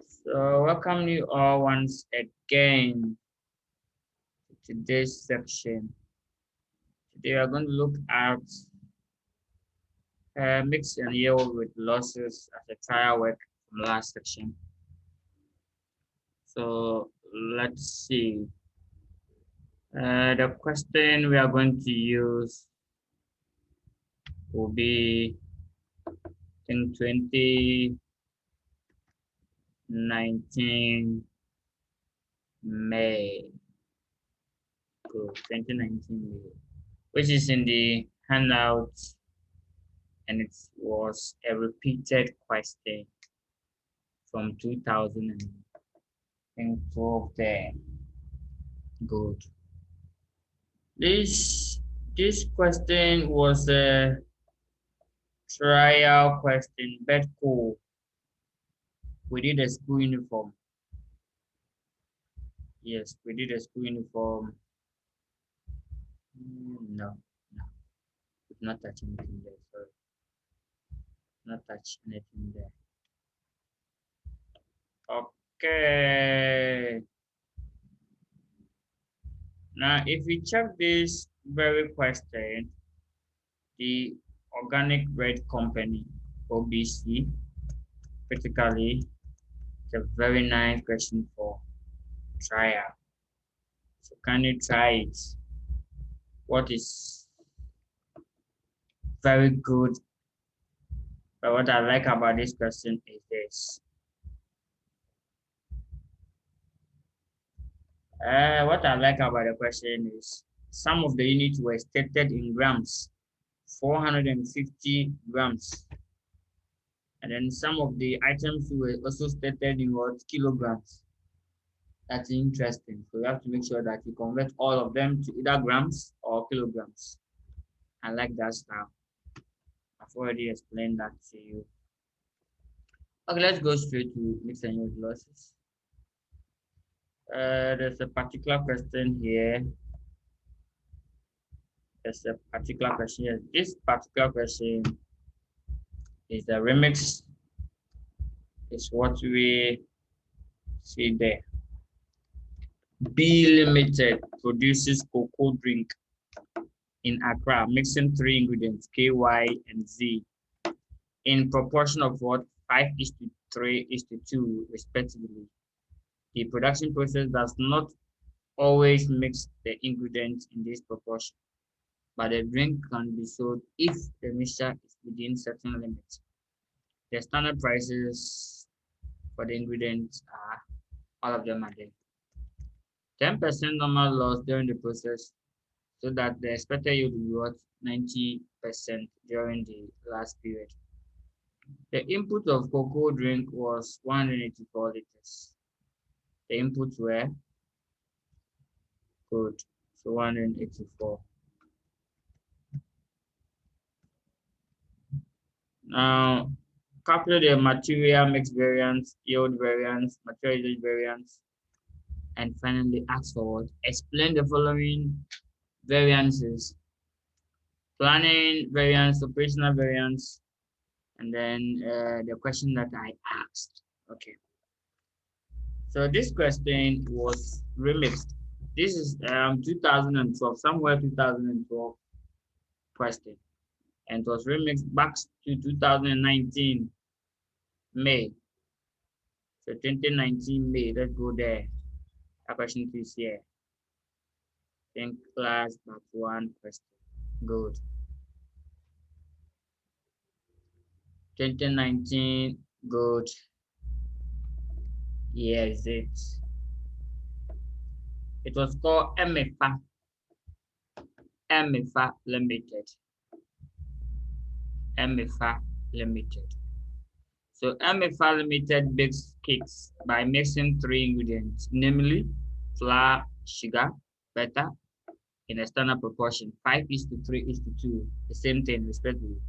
So welcome you all once again to today's section. Today we are going to look at mix and yield with losses as a trial work from last section. So let's see. The question we are going to use will be in 2019 May. Good, 2019 May, which is in the handout, and it was repeated question from 2012 there. Good. This question was a trial question, but cool. We did a school uniform. Yes, we did a school uniform. No, it's not touch anything there. Sorry, not touch anything there. Okay. Now, if we check this very question, the Organic Bread Company, OBC, critically, it's a very nice question for trial. So can you try it? What is very good, but what I like about this question is this. What I like about the question is some of the units were stated in grams, 450 grams. And then some of the items were also stated in what, kilograms. That's interesting. So you have to make sure that you convert all of them to either grams or kilograms. I like that style. I've already explained that to you. Okay, let's go straight to mix and yield losses. There's a particular question here. This particular question is the remix. Is what we see there. B Limited produces cocoa drink in Accra, mixing 3 ingredients, K, Y, and Z, in proportion of what? 5:3:2, respectively. The production process does not always mix the ingredients in this proportion, but the drink can be sold if the mixture is within certain limits. The standard prices for the ingredients are, all of them are there. 10% normal loss during the process, so that the expected yield will be what? 90% during the last period. The input of cocoa drink was 184 liters. The inputs were good, so 184. Now, calculate the material mix variance, yield variance, material usage variance, and finally ask for what? Explain the following variances: planning variance, operational variance, and then the question that I asked. Okay. So this question was remixed. This is 2012, somewhere 2012 question, and it was remixed back to 2019 May. So 2019 May, let's go there. That question is here. Think class part 1 question. Good. 2019, good. Here is it. It was called MFA Limited. MFA Limited. So MFA Limited bakes cakes by mixing 3 ingredients, namely flour, sugar, butter, in a standard proportion, 5:3:2, the same thing respectively.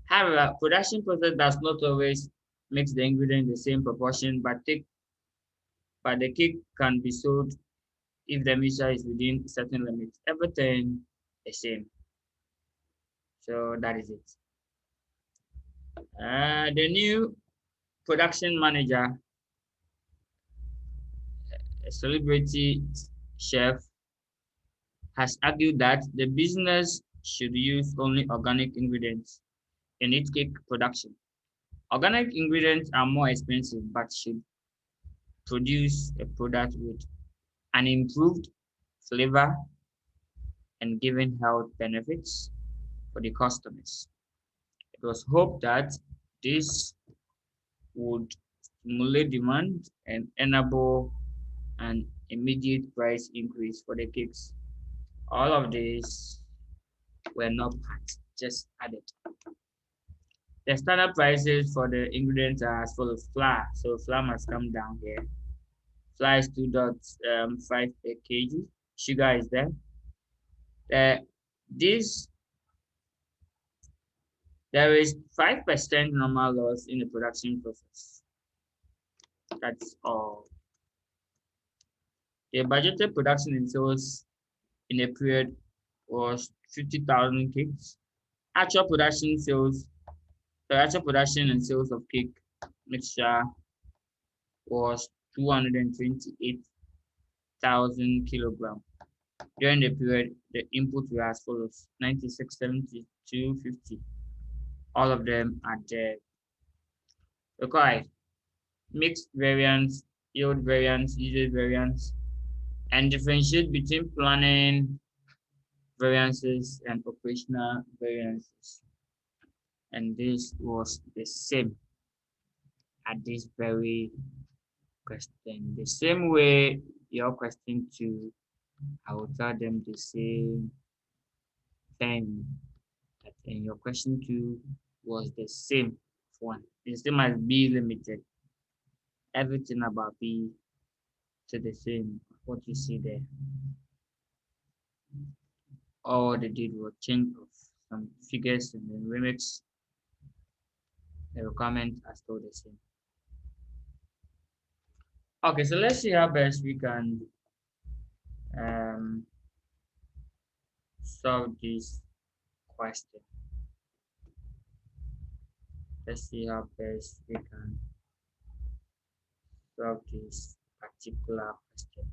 However, production process does not always mix the ingredient in the same proportion, but the cake can be sold if the mixture is within certain limits. Everything the same. So that is it. The new production manager a celebrity chef, has argued that the business should use only organic ingredients in its cake production. Organic ingredients are more expensive but should produce a product with an improved flavor and giving health benefits for the customers. It was hoped that this would stimulate demand and enable an immediate price increase for the cakes. All of these were not part, just added. The standard prices for the ingredients are as follows: flour. So flour must come down here. Flour is 2.5 per kg. Sugar is there. This there is 5% normal loss in the production process. That's all. The budgeted production and sales in a period was 50,000 cakes. Actual production sales, the actual production and sales of cake mixture was 228,000 kilograms. During the period, the inputs were as follows: 96, 72, 50. All of them are there. Required mixed variance, yield variance, usage variance, and differentiate between planning variances and operational variances. And this was the same at this very question. The same way your question 2, I will tell them the same thing. And your question 2 was the same one. The same as B limited. Everything about B to the same. What you see there. All they did was change of some figures and then remix. The requirement are still the same. Okay, so let's see how best we can solve this question. Let's see how best we can solve this particular question.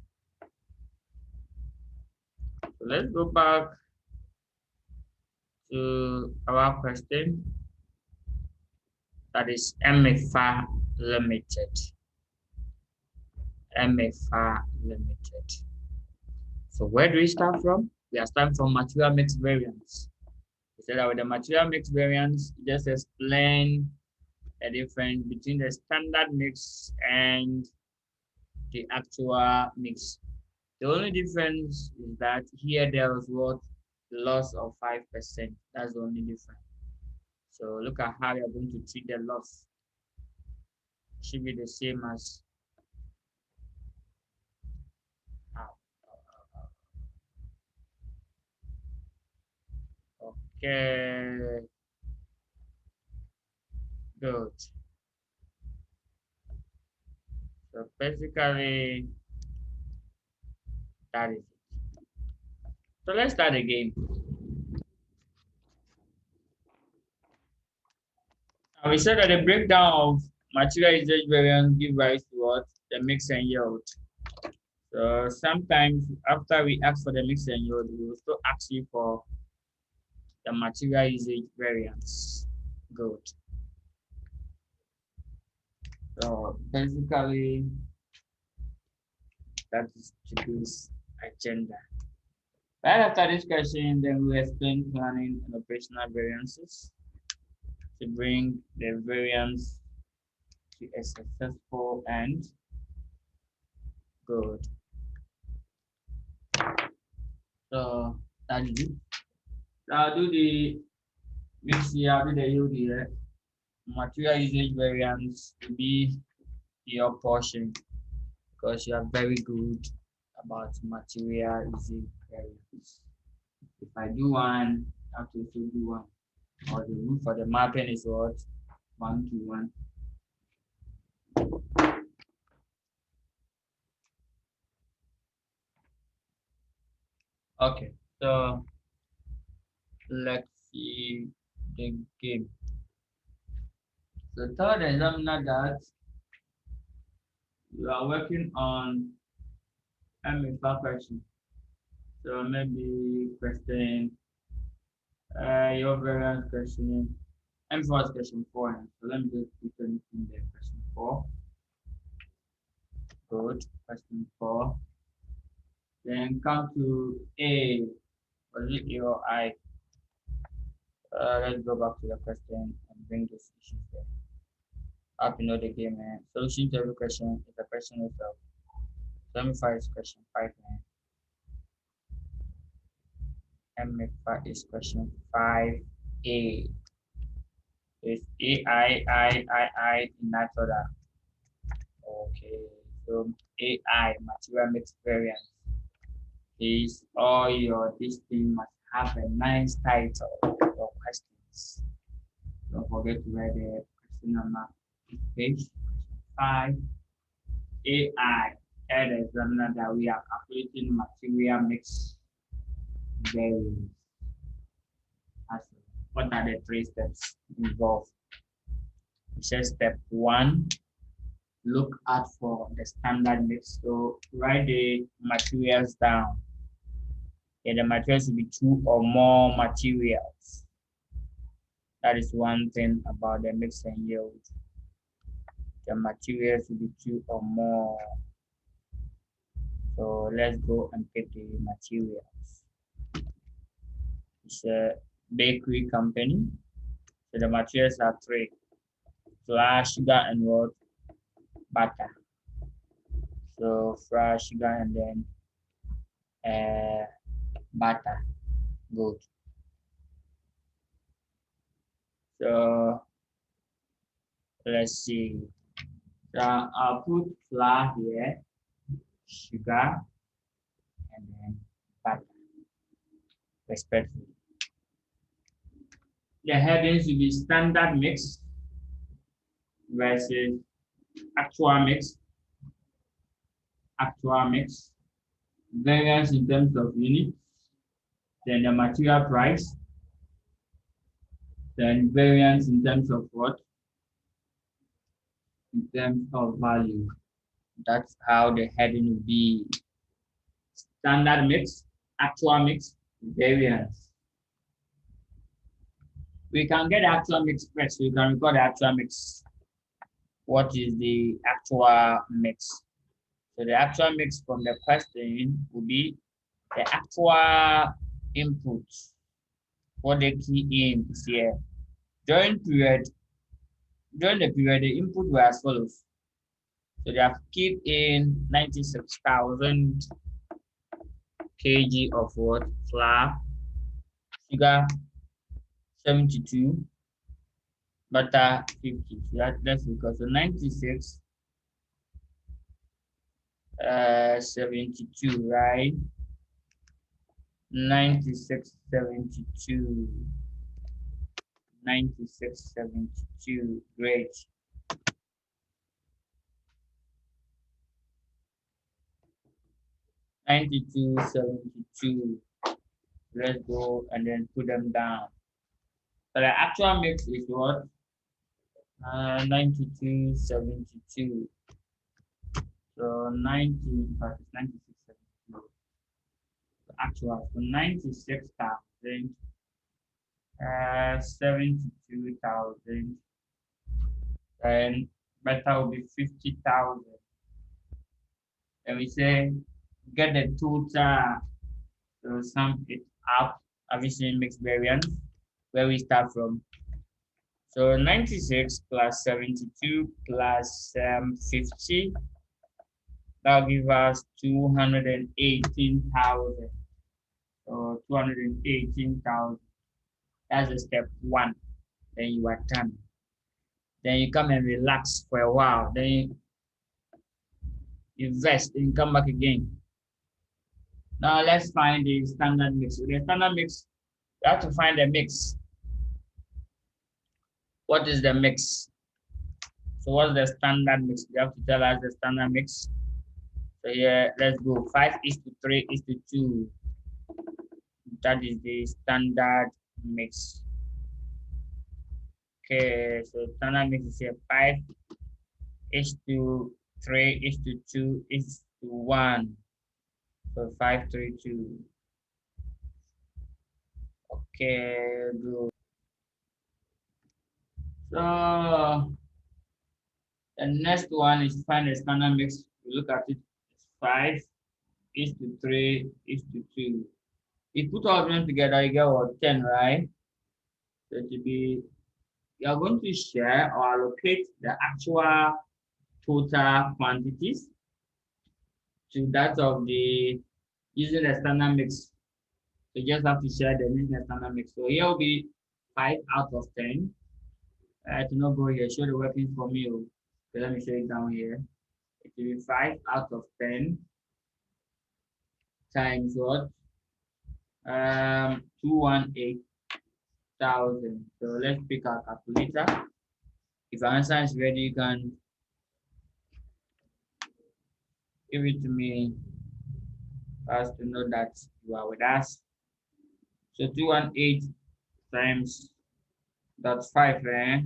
So let's go back to our question. That is MFA limited. MFA limited. So where do we start from? We are starting from material mix variance. We said that with the material mix variance, just explain the difference between the standard mix and the actual mix. The only difference is that here there was what? Loss of 5%. That's the only difference. So look at how you're going to treat the loss. It should be the same as okay. Good. So basically that is it. So let's start again. We said that the breakdown of material usage variance give rise to what? The mix and yield. So sometimes after we ask for the mix and yield, we will still ask you for the material usage variance. Good. So basically that is today's agenda. Right after this question, then we'll explain planning and operational variances to bring the variance to a successful end. Good. So that's it. I'll do the mix here, I'll do the yield here. Material usage variance to be your portion because you are very good about material usage variance. If I do one, I have to also do one. Or the rule for the mapping is what? 1 to 1. Okay, so let's see the game. So tell the examiner that you are working on I'm a far question. So maybe question your variance question. I'm first question 4 now. So let me just put anything in there. Question 4. Good. Question 4. Then come to A. Was it A or I? Let's go back to the question and bring this issue there. Up to know the game, man. Solution to every question is a question itself. So let me find this question 5, man. Let me find this question 5A. It's I in that order. Okay, so AI, material mix variance, is all your this thing must have a nice title or questions. Don't forget to write the question on that page. 5 AI. That is examiner that we are calculating material mix variance. What are the 3 steps involved? It says step 1. Look out for the standard mix. So write the materials down. And the materials will be 2 or more materials. That is one thing about the mix and yield. The materials will be 2 or more. So let's go and pick the materials. It's a bakery company. So the materials are 3. Flour, sugar, and what? Butter. So flour, sugar, and then butter. Good. So let's see. So I'll put flour here, sugar, and then butter, respectively. The headings will be standard mix versus actual mix, variance in terms of units, then the material price, then variance in terms of what? In terms of value. That's how the heading will be. Standard mix, actual mix, variance. We can get the actual mix first. We can record the actual mix. What is the actual mix? So the actual mix from the question will be the actual input. What the key in is here. During the period, the input were as follows. So they have keyed in 96,000 kg of what? Flour, sugar 72, butter 50. So that's because so 96, 72, right? 96, 72. 96, 72. Great. $92, 72. Let's go and then put them down. So the actual mix is what? 92, 72. So 90, in fact, it's 96, 72. So actual, so 96,000, 72,000, and better will be 50,000. And we say get the total. So sum it up, obviously mixed variance, where we start from. So 96 plus 72 plus 50, that'll give us 218,000. So 218,000. That's the step 1. Then you are done. Then you come and relax for a while. Then you invest and come back again. Now let's find the standard mix. With the standard mix, you have to find the mix. What is the mix? So what's the standard mix? You have to tell us the standard mix. So here, let's go. 5:3:2. That is the standard mix. Okay, so standard mix is here 5:3:2:1. So 532. Okay, good. So the next one is find the standard mix. We look at it. It's 5 is to 3 is to 2. If you put all of them together, you get what 10, right? So it will be you are going to share or allocate the actual total quantities to that of the using the standard mix. So you just have to share the using the standard mix. So here will be 5 out of 10. To not go here, show the working for me. Oh. So let me show it down here. It will be 5 out of 10 times what? 218,000. So let's pick our calculator. If our answer is ready, you can give it to me for us to know that you are with us. So 218 times that's 5, eh?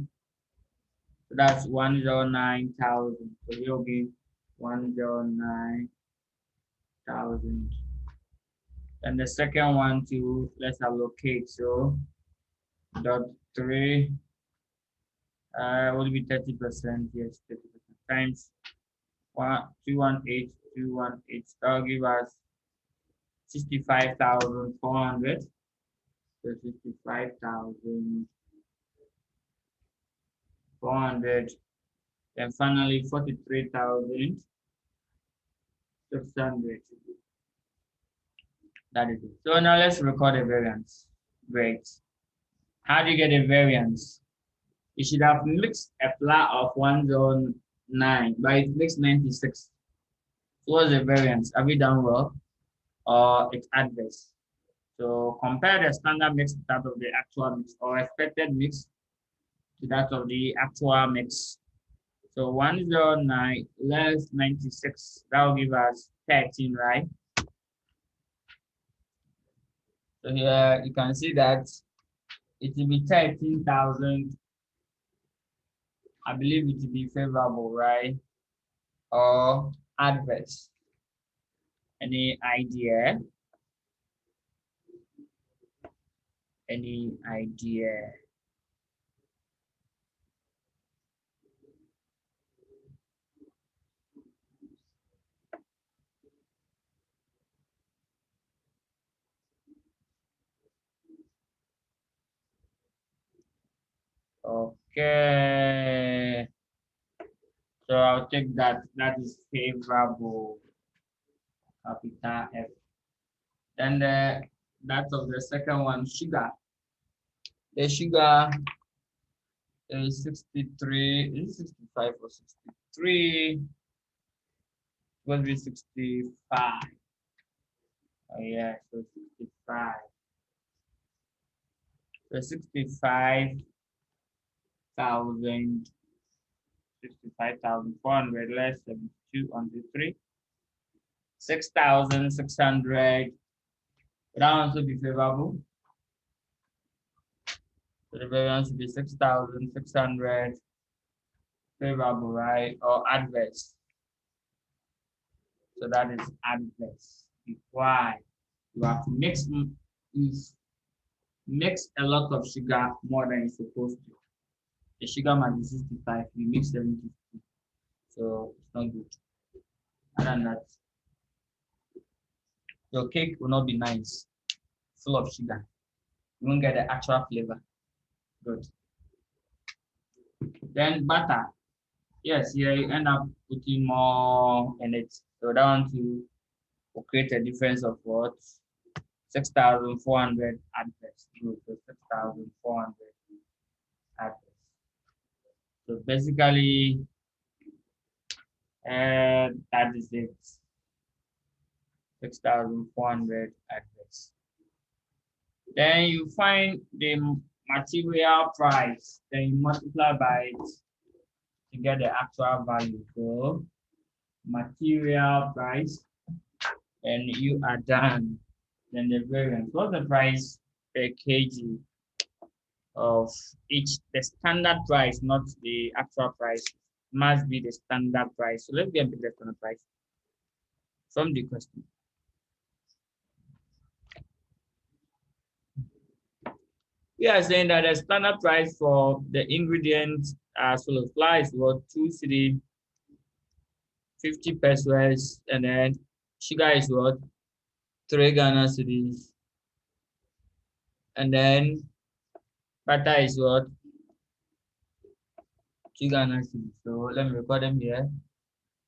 So that's 109,000. So you'll be 109,000. And the second one too, let's allocate. So dot 3 will be 30%. Yes, 30% times 218. That'll give us 65,400. So 65,400. Then finally 43,600. That is it. So now let's record a variance. Great. How do you get a variance? You should have mixed a flour of 109, but it makes 96. So what's the variance? Have you done well? Or it's adverse? So compare the standard mix to that of the actual mix or expected mix to that of the actual mix. So 109 less 96, that will give us 13, right? So here you can see that it will be 13,000. I believe it will be favorable, right? Or adverse. Any idea? Any idea? Okay. So I'll take that. That is favorable. Capital F. Then that of the second one, sugar. The sugar is 63. Is it 65 or 63? Will be 65. Oh yeah, so 65. So 65,000, 65,400 less 72 under 3. 6,600. That one should be favorable. So the variance should be 6,600 favorable, right? Or adverse. So that is adverse. Why? You have to mix a lot of sugar more than you're supposed to. The sugar might be 65, you mix 72. So it's not good. Other than that, your cake will not be nice, full of sugar. You won't get the actual flavor. Good. Then butter. Yes, here you end up putting more in it. So that one too will create a difference of what? 6,400 adverse. Good. So 6,400 adverse. So basically, that is it. 6,400 adverse. Then you find the material price. Then you multiply by it to get the actual value. So material price, and you are done. Then the variance. What's the price per kg of each? The standard price, not the actual price, must be the standard price. So let's get the standard price from the question. We are saying that the standard price for the ingredients as well as flour is what 2 cedi 50 pesos, and then sugar is what 3 Ghana cedis, and then butter is what 2 Ghana cedis. So let me record them here.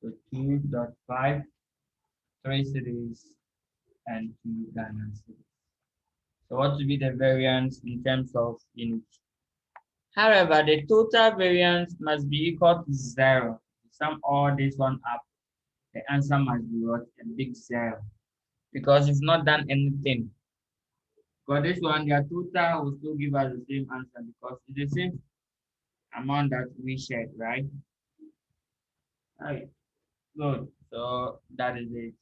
So 2.5, 3 cedis, and 2 Ghana cedis. So what will be the variance in terms of units? However, the total variance must be equal to 0. Sum all this one up, the answer must be what? A big 0. Because we've not done anything. For this one, their total will still give us the same answer because it's the same amount that we shared, right? Right. Good. So that is it.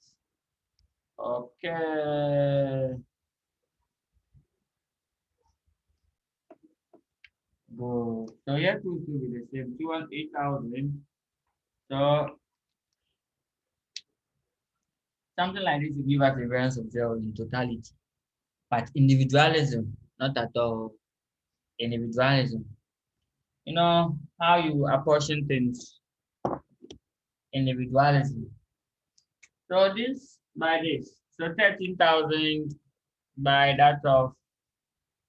Okay. Good. So here two will be the same. 218,000. So something like this will give us a variance of 0 in totality. But individualism, not at all. Individualism. You know how you apportion things. Individualism. So this by this. So 13,000 by that of,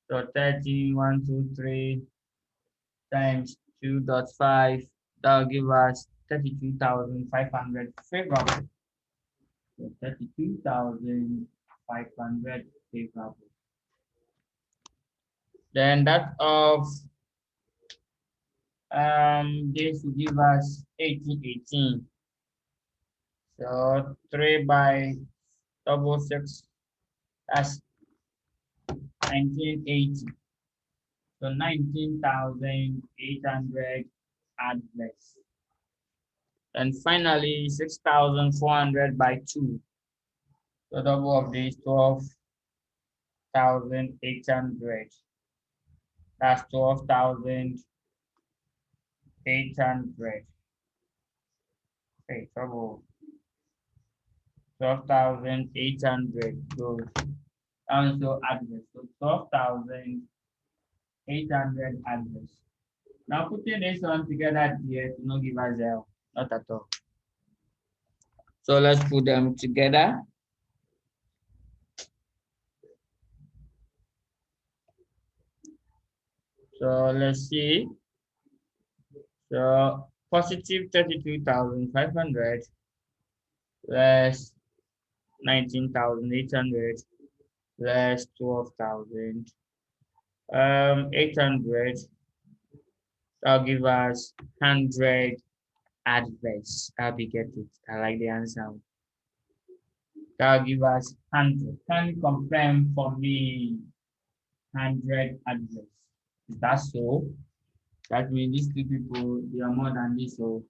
so 13, 1, 2, 3 times 2.5. That will give us 32,500 favorable. So 32,500 favorable. Then that of this will give us 1818. So 3 by double 6, that's 1980. So 19,800 adverts. And finally 6,400 by 2. So double of this 12,800. That's 12,800. Okay, trouble. 12,800 goes down to address. So 12,800 address. Now putting this one together here to not give us 0, not at all. So let's put them together. So let's see. So positive 32,500 less 19,800 less 12,800. That'll give us 100 adverts. I'll be get it. I like the answer. That'll give us 100. Can you confirm for me 100 adverts? Is that so? That means these two people, they are more than this. So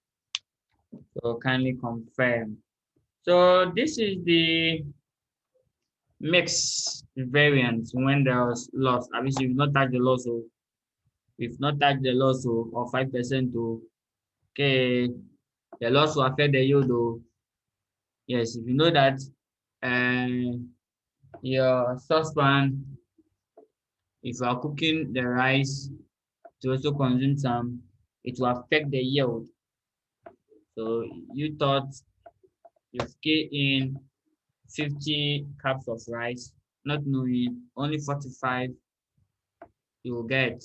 kindly confirm. So this is the mix variance when there was loss. Obviously, we've not touched the loss. So we've not touched the loss of 5%. Okay, the loss will affect the yield. Yes, if you know that your saucepan, if you are cooking the rice to also consume some, it will affect the yield. So you thought you scale in 50 cups of rice, not knowing only 45 you will get,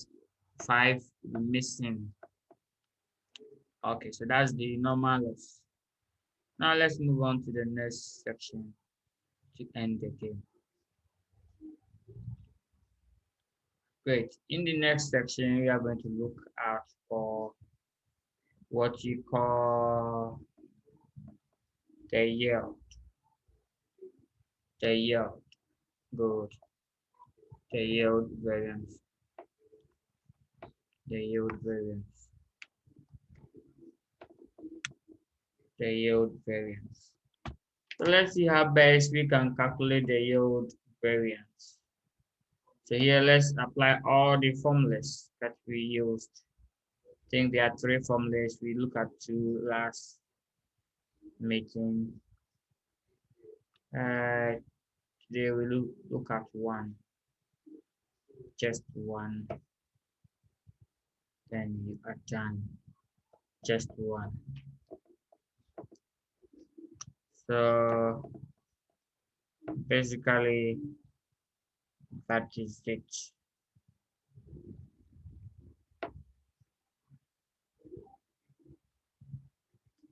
5 will be missing. Okay, so that's the normal loss. Now let's move on to the next section to end the game. Great. In the next section, we are going to look at for what you call the yield. The yield. Good. The yield variance. The yield variance. The yield variance. So let's see how best we can calculate the yield variance. So here let's apply all the formulas that we used. I think there are 3 formulas. We look at 2 last meeting. Today we look at 1. just one, then you are done. Just one. So basically that is it.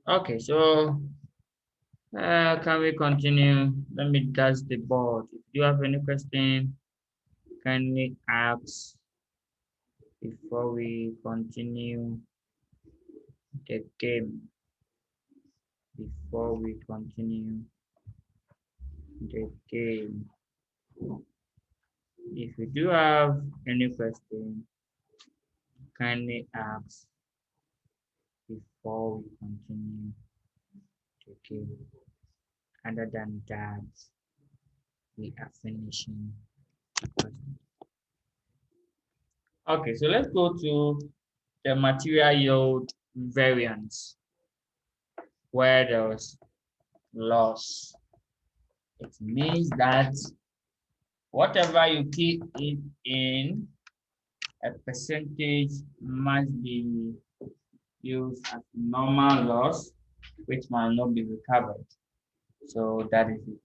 Okay, so can we continue? Let me dust the board. If you have any question, kindly ask before we continue the game. Before we continue the game. If you do have any question, kindly ask before we continue the game. Other than that, we are finishing the question. Okay, so let's go to the material yield variance where there's loss. It means that whatever you keep it in, a percentage must be used as normal loss, which might not be recovered. So that is it.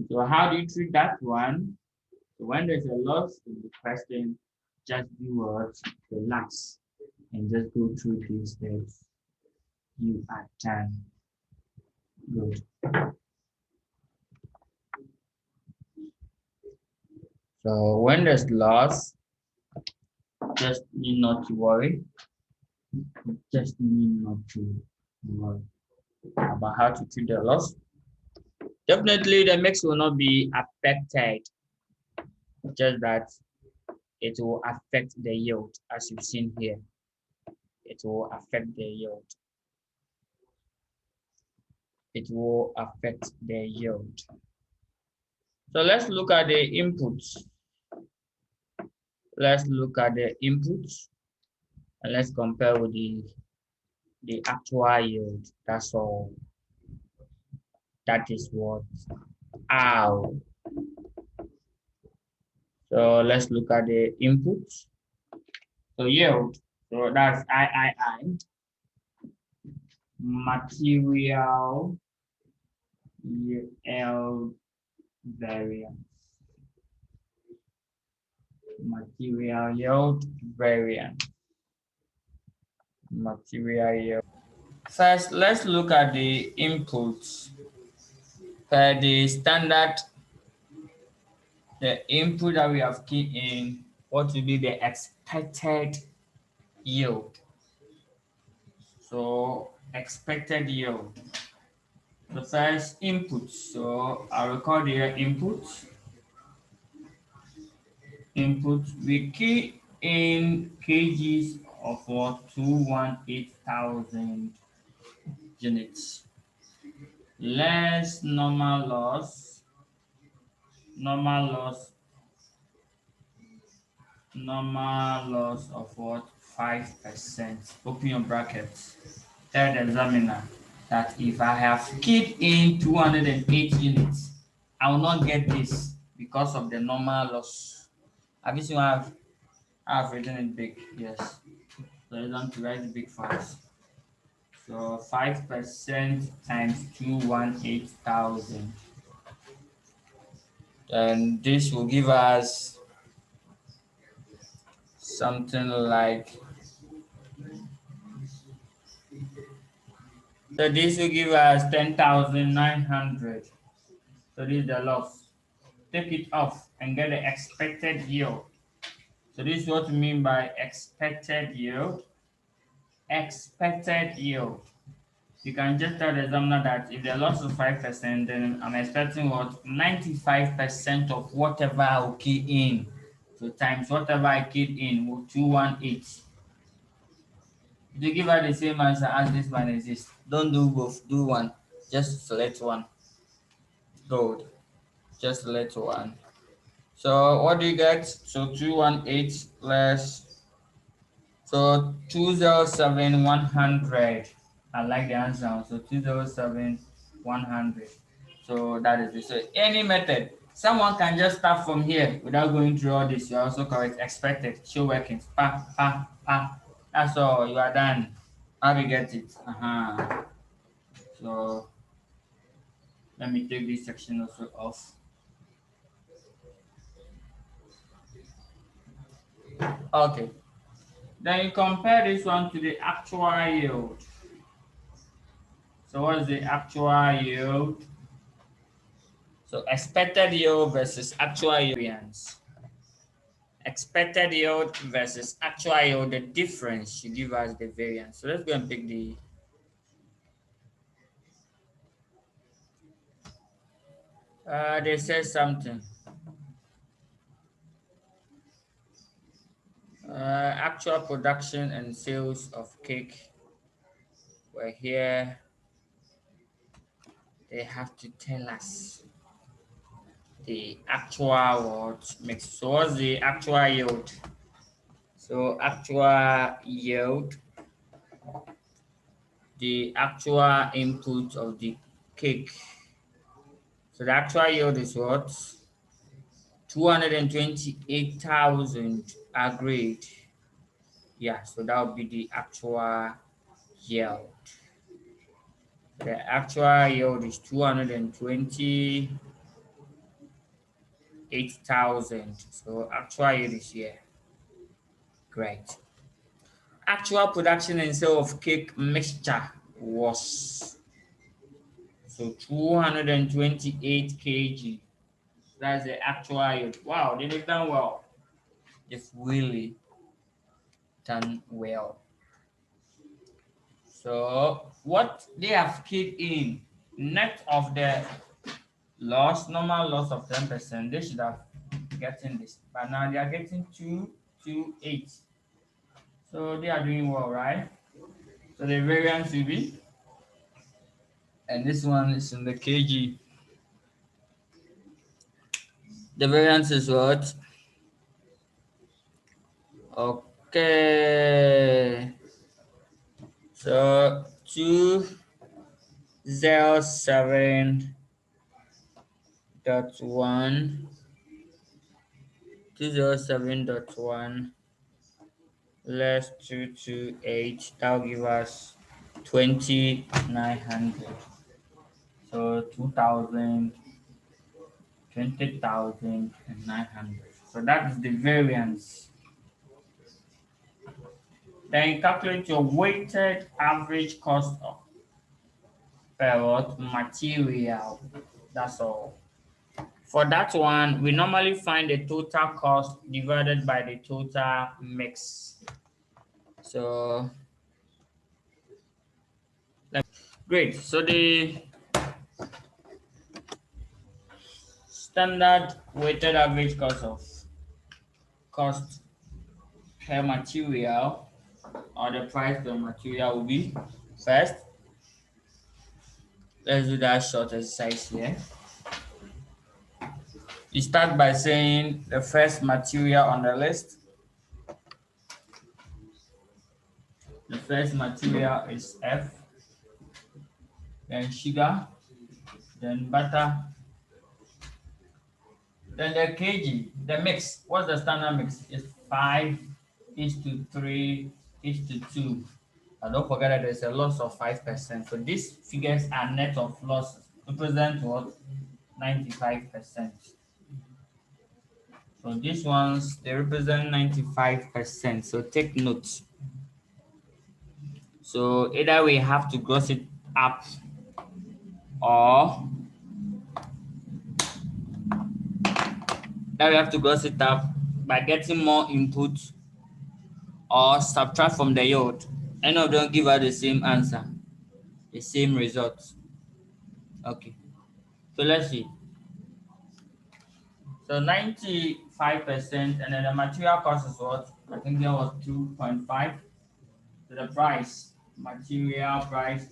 So how do you treat that one? So when there's a loss in the question, just do what? Relax and just go through these steps. You are done. Good. So when there's loss, just need not to worry. Just need not to worry about how to treat the loss. Definitely the mix will not be affected, just that it will affect the yield as you've seen here. It will affect the yield. It will affect the yield. So let's look at the inputs. Let's look at the inputs and let's compare with the actual yield. That's all. That is what ow. So let's look at the inputs. So yield. So that's I. Material yield variance. Material yield variance. Material yield. First, let's look at the inputs. Per the standard, the input that we have keyed in, what will be the expected yield? So expected yield. The first input. So I record here input. Input, we key in kgs of what? 218,000 units. Less normal loss. Normal loss of what? 5%. Open your brackets. Tell the examiner that if I have keyed in 208 units, I will not get this because of the normal loss. Have you seen what I've written it big? Yes. So you don't write it big for us. So 5% times 218,000. And this will give us something like, so this will give us 10,900. So this is the loss. Take it off and get the expected yield. So this is what we mean by expected yield. Expected yield. You can just tell the examiner that if the loss is 5%, then I'm expecting what? 95% of whatever I will key in. So times whatever I keyed in will 218. If you give her the same answer as this one exists, don't do both, do one. Just select one. Good. Just select one. So what do you get? So 218 less, so 207,100. I like the answer. So 207,100. So that is it. So any method, Someone can just start from here without going through all this. You're also correct. Expected. Show workings. Pa, pa, pa. That's all. You are done. How do you get it? So let me take this section also off. Okay. Then you compare this one to the actual yield. So what is the actual yield? So expected yield versus actual yield variance. Expected yield versus actual yield, the difference should give us the variance. So let's go and pick the they said something. Actual production and sales of cake were here. They have to tell us the actual what mix. So what's the actual yield? So actual yield, the actual input of the cake. So the actual yield is what? 228,000 agreed. Yeah, so that would be the actual yield. The actual yield is 228,000. So actual yield is here. Great. Actual production and sale of cake mixture was so 228 kg. That's the actual yield. Wow, they've done well. They've really done well. So what they have keyed in net of the loss, normal loss of 10%, they should have gotten this. But now they are getting 228. So they are doing well, right? So the variance will be, and this one is in the kg. The variance is what? Okay. So 207.1 207.1 less 228, that will give us 2,900. So 2,000, 20,900. So that is the variance. Then you calculate your weighted average cost of per what material. That's all. For that one, we normally find the total cost divided by the total mix. So great. So the standard weighted average cost per material, or the price per material, will be first. Let's do that short exercise here. You start by saying the first material on the list. The first material is F, then sugar, then butter, then the kg, the mix. What's the standard mix? It's 5:3:2. And don't forget that there's a loss of 5%. So these figures are net of losses. Represent what? 95%. So these ones, they represent 95%. So take notes. So either we have to gross it up, or that we have to gross it up by getting more input, or subtract from the yield. Any of them give us the same answer, the same result. Okay, so let's see. So 95%, and then the material cost is what? I think there was 2.5. So the price, material price,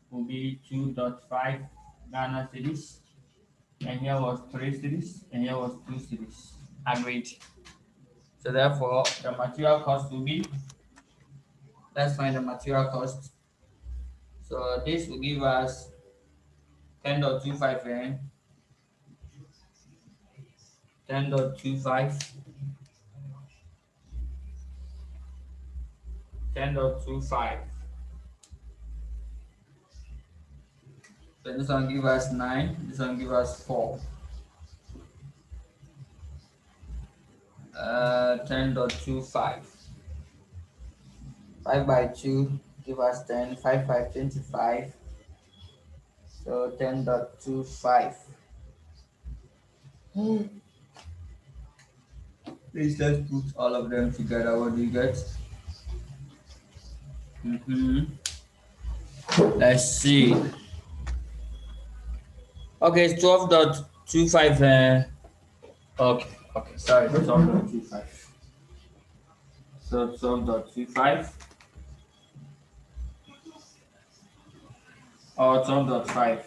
will be 2.5 Ghana cedis. And here was 3 cedis, and here was 2 cedis. Agreed. So therefore, the material cost will be, let's find the material cost. So this will give us 10.25 N 10.25, 10.25. So this one give us 9, this one give us 4. 10.25. 5 by 2 give us 10, 5 by 25. So 10.25. Please let's put all of them together. What do you get? Let's see. Okay, it's 12.25. Okay, sorry, 12.25. So 12.25 or 12.5.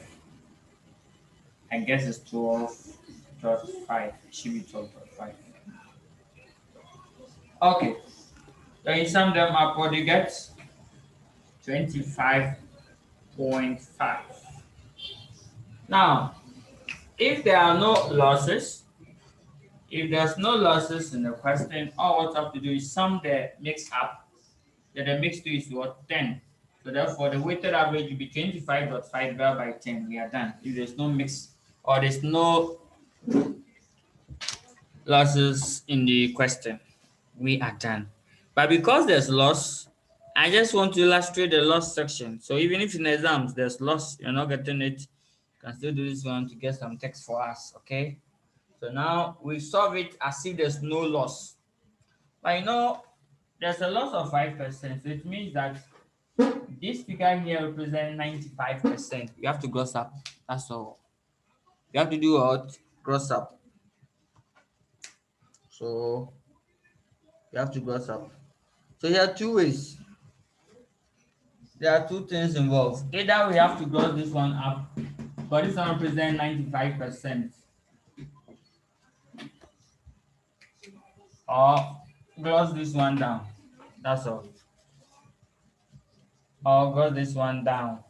I guess it's 12.5. It should be 12.5. Okay, so you sum them up, what do you get? 25.5. Now, if there are no losses, if there's no losses in the question, all what you have to do is sum the mix up. Then the mix 2 is what? 10. So therefore, the weighted average will be 25.5 divided by 10. We are done. If there's no mix or there's no losses in the question, we are done. But because there's loss, I just want to illustrate the loss section. So even if in exams there's loss, you're not getting it, you can still do this one to get some text for us, okay? So now we solve it as if there's no loss. But you know, there's a loss of 5%, so it means that this figure here represents 95%. You have to gross up. That's all. You have to do what? Gross up. So you have to gross up. So there are two ways. There are two things involved. Either we have to gross this one up, but this one represents 95%, or gross this one down. That's all. Or gross this one down.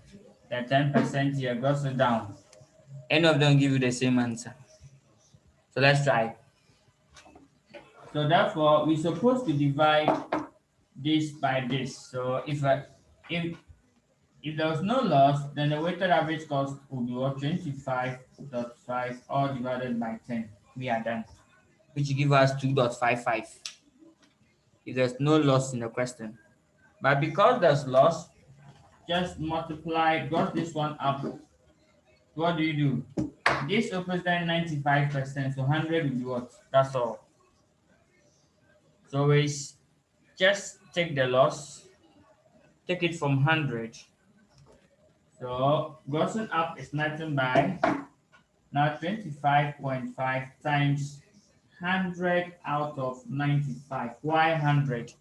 The 10% here, gross it down. Any of them give you the same answer. So let's try. So therefore, we're supposed to divide this by this. So if there was no loss, then the weighted average cost will be what? 25.5 all divided by 10. We are done. Which will give us 2.55. If there's no loss in the question. But because there's loss, just multiply, got this one up. What do you do? This represents 95%, so 100 will be what? That's all. So it's just take the loss, take it from 100. So grossing up is nothing by now 25.5 times 100 out of 95. Why 100?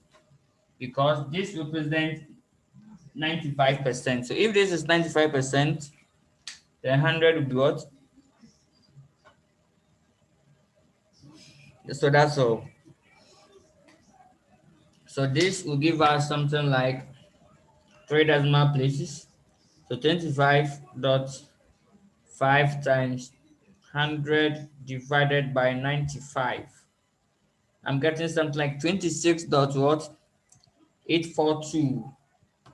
Because this represents 95%. So if this is 95%, then 100 would be what? So that's all. So this will give us something like 3 decimal places. So 25.5 times 100 divided by 95. I'm getting something like 26 dot what? 842.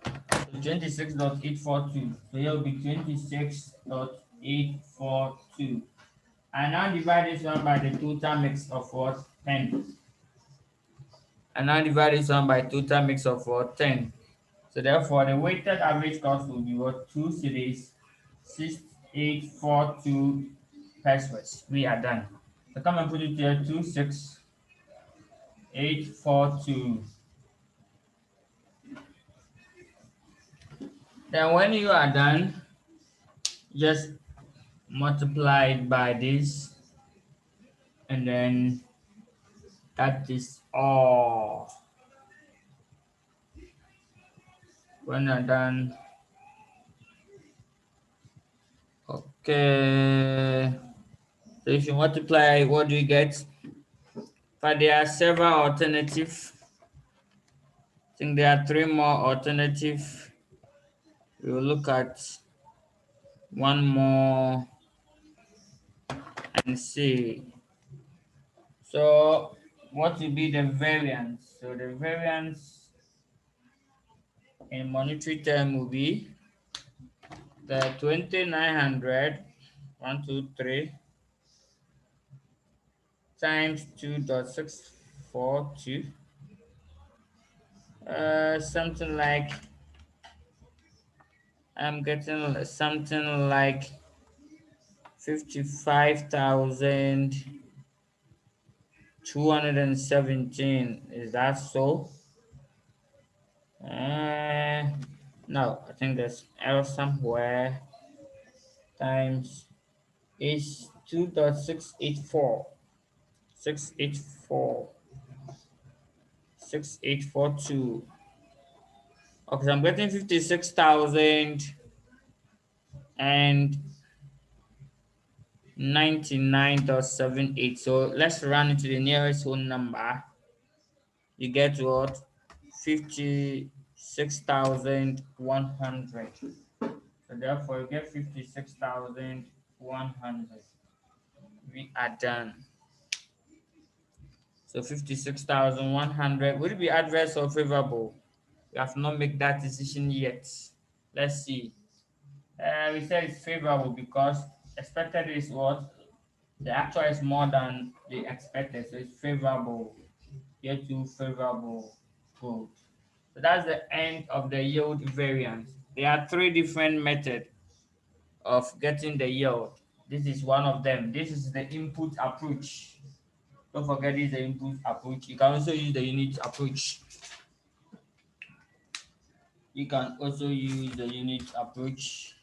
So 26.842. So here will be 26.842. And now divide this one by the total mix of what? 10. And now divide this one by total mix of what? 10. So therefore, the weighted average cost will be what? 2 cities, 6842 pesos. We are done. So come and put it here, 26842. Then when you are done, just multiply it by this, and then that is all. When you're done, okay. So if you multiply, what do you get? But there are several alternatives. I think there are 3 more alternatives. We will look at one more and see. So what will be the variance? So the variance in monetary term will be the 2900 123 times 2.642, something like, I'm getting something like 55,217. Is that so? No, I think there's error somewhere. Times is 2.684. 684. 6842. Okay, so I'm getting 56,000 and 99.78. So let's run it to the nearest whole number. You get what? 56,100. So therefore you get 56,100. We are done. So 56,100. Will it be adverse or favorable? We have not made that decision yet. Let's see. We said it's favorable because expected is what? The actual is more than the expected, so it's favorable. Here too, favorable. Good. So that's the end of the yield variance. There are three different methods of getting the yield. This is one of them. This is the input approach. Don't forget this is the input approach. You can also use the unit approach. You can also use the unit approach.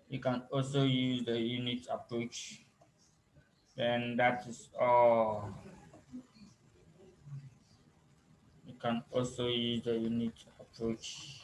You can also use the unit approach. Then that is all. You can also use the unit approach.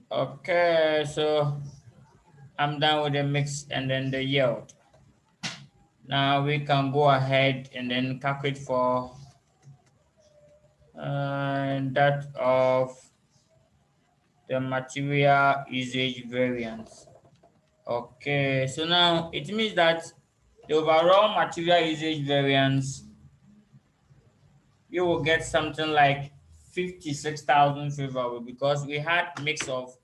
Okay, so I'm done with the mix and then the yield. Now we can go ahead and then calculate for that of the material usage variance. Okay, so now it means that the overall material usage variance, you will get something like 56,000 favorable because we had mix of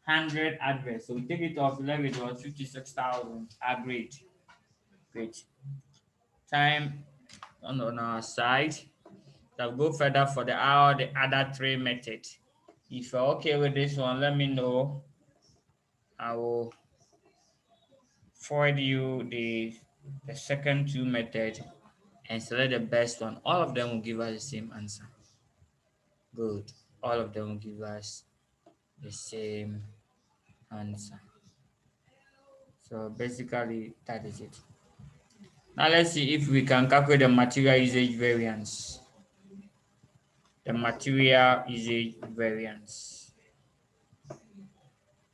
100 adverse. So we take it off 11, it was 56,000. Agreed. Great. Time on our side. So go further for the other three methods. If you're okay with this one, let me know. I will forward you the second two methods and select the best one. All of them will give us the same answer. Good. All of them will give us the same answer. So basically that is it. Now let's see if we can calculate the material usage variance. The material usage variance.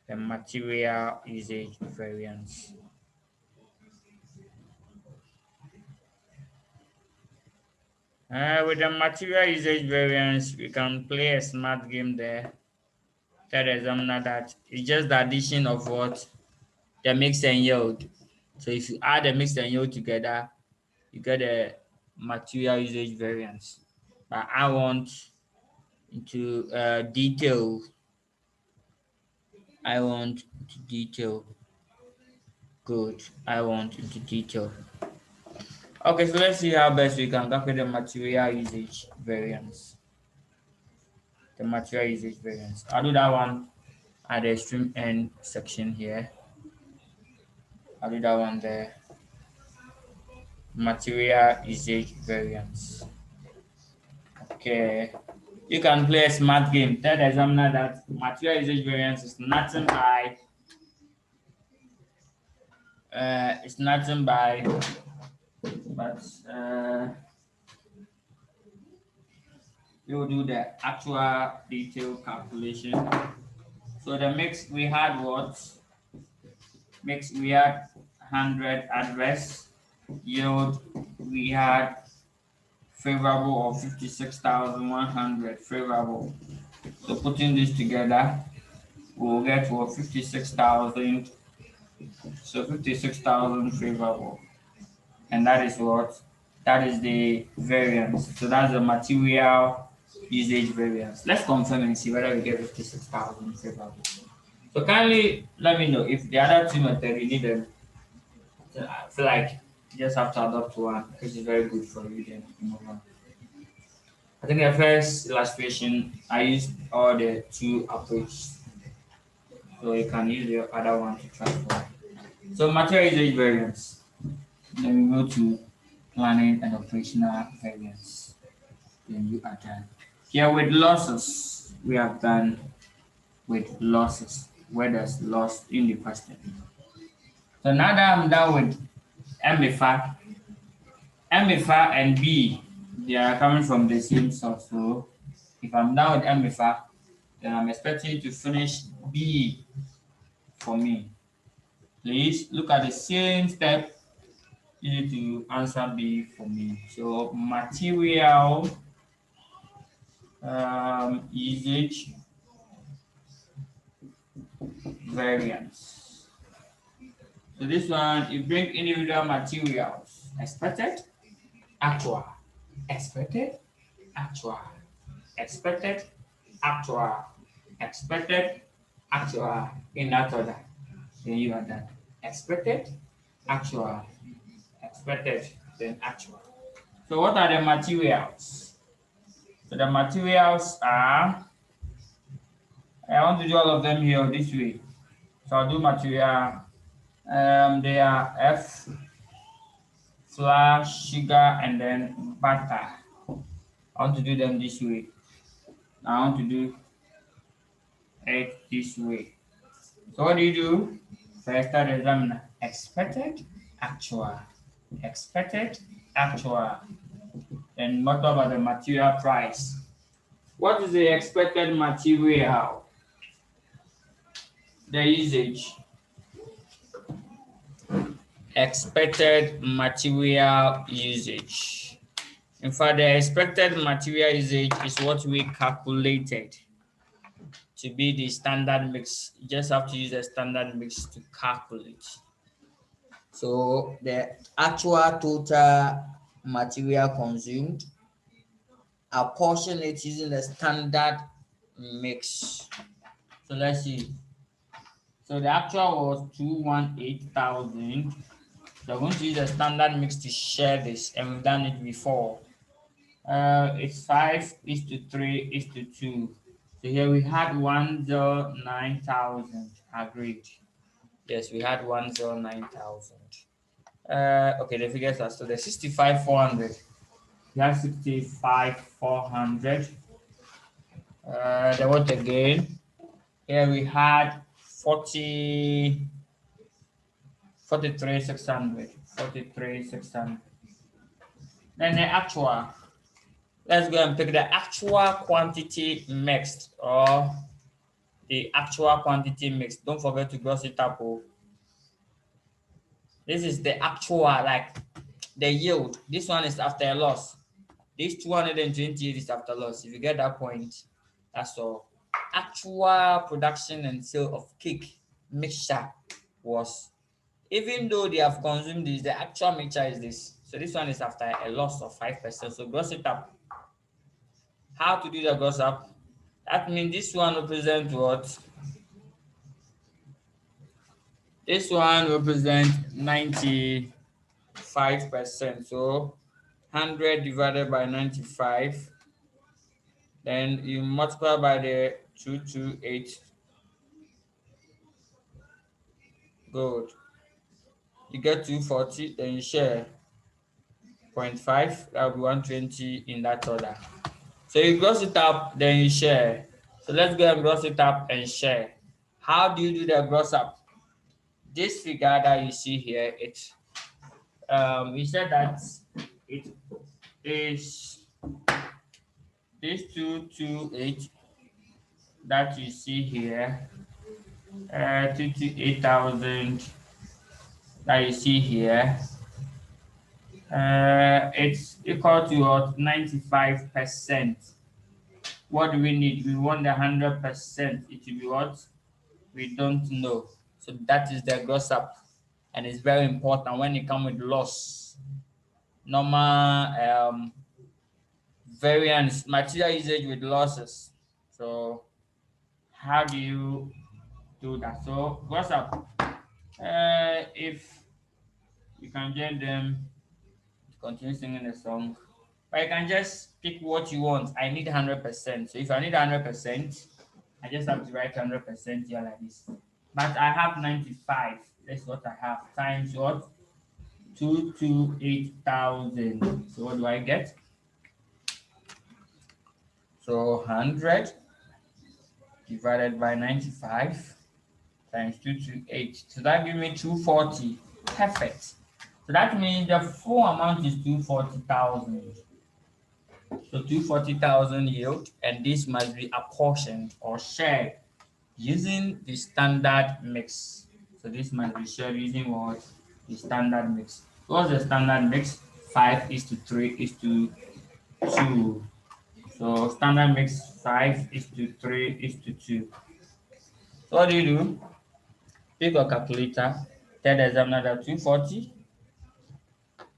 The material usage variance. With the material usage variance, we can play a smart game there. Tell the examiner that it's just the addition of what? The mix and yield. So if you add the mix and yield together, you get a material usage variance. But I want into detail. I want into detail. Good. I want into detail. Okay, so let's see how best we can calculate the material usage variance. The material usage variance. I'll do that one at the extreme end section here. I'll do that one there. Material usage variance. Okay. You can play a smart game. Tell the examiner that material usage variance is nothing by it's nothing by but you'll do the actual detailed calculation. So the mix we had what? Mix we had 100 adverse. Yield, we had favorable of 56,100 favorable. So putting this together, we'll get to 56,000. So 56,000 favorable. And that is what? That is the variance. So that's the material usage variance. Let's confirm and see whether we get 56,000 favorable. So kindly let me know if the other two methods you need them. I feel like you just have to adopt one because it's very good for you then you move on. I think the first illustration I used all the two approaches. So you can use the other one to transform. So material usage variance. Then we go to planning and operational variance. Then you are done. Here with losses, we have done with losses. Where there's loss in the question. So now that I'm done with MFA, MFA and B, they are coming from the same source. So if I'm done with MFA, then I'm expecting you to finish B for me. Please look at the same step. You need to answer B for me. So material usage variance. So this one, you bring individual materials. Expected, actual, expected, actual, expected, actual, expected, actual, in that order. Then you are done. Expected, actual, expected, then actual. So what are the materials? So the materials are, I want to do all of them here this way. So I'll do material, they are F, flour, sugar, and then butter. I want to do them this way. I want to do it this way. So what do? First start examiner. Expected, actual. Expected, actual. Then what about the material price? What is the expected material? The usage. Expected material usage. In fact, the expected material usage is what we calculated to be the standard mix. You just have to use a standard mix to calculate. So the actual total material consumed, apportion it using the standard mix. So let's see. So the actual was 218,000. So I'm going to use a standard mix to share this, and we've done it before. It's 5:3:2. So here we had 109,000. Agreed. Yes, we had 109,000. Okay, the figures are still the 65,400. We have 65,400. Then what again? Here we had 43,600. 43,600. Then the actual. Let's go and pick the actual quantity mixed or the actual quantity mixed. Don't forget to gross it up. Oh. This is the actual, like the yield. This one is after a loss. This 228 is after loss. If you get that point, that's all. Actual production and sale of cake mixture was, even though they have consumed this, the actual mixture is this. So this one is after a loss of 5%. So gross it up. How to do the gross up? That means this one represents what? This one represents 95%. So 100 divided by 95. Then you multiply by the 228. Good. You get 240, then you share 0.5. That will be 120 in that order. So you gross it up, then you share. So let's go and gross it up and share. How do you do the gross up? This figure that you see here, we said that it is this 228 that you see here, 228,000 that you see here, it's equal to what? 95%. What do we need? We want the 100%. It will be what? We don't know. So that is the gross up. And it's very important when it comes with loss. Normal variance, material usage with losses. So how do you do that? So gross up. If you can get them to continue singing the song, but you can just pick what you want. I need 100%. So if I need 100%, I just have to write 100% here like this. But I have 95. That's what I have. Times what? 228,000. So what do I get? So 100 divided by 95 times 228. So that gives me 240. Perfect. So that means the full amount is 240,000. So 240,000 yield, and this must be apportioned or shared using the standard mix. So this must be shared using what? The standard mix. What's the standard mix? 5:3:2. So standard mix 5:3:2. So what do? Pick a calculator. Tell the examiner that 240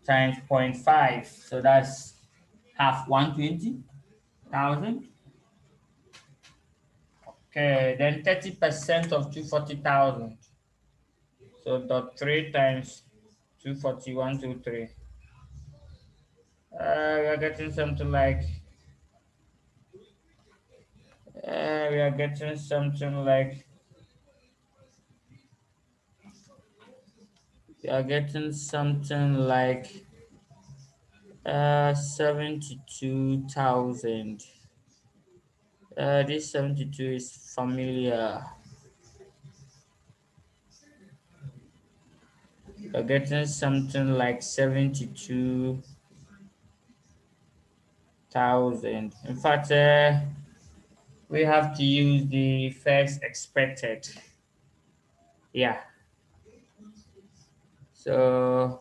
times 0.5. So that's half 120,000. Okay, then 30% of 240,000. So dot 3 times 240, 123. We are getting something like we are getting something like we are getting something like 72,000. This 72 is familiar. We're getting something like 72,000. In fact, we have to use the first expected. Yeah. So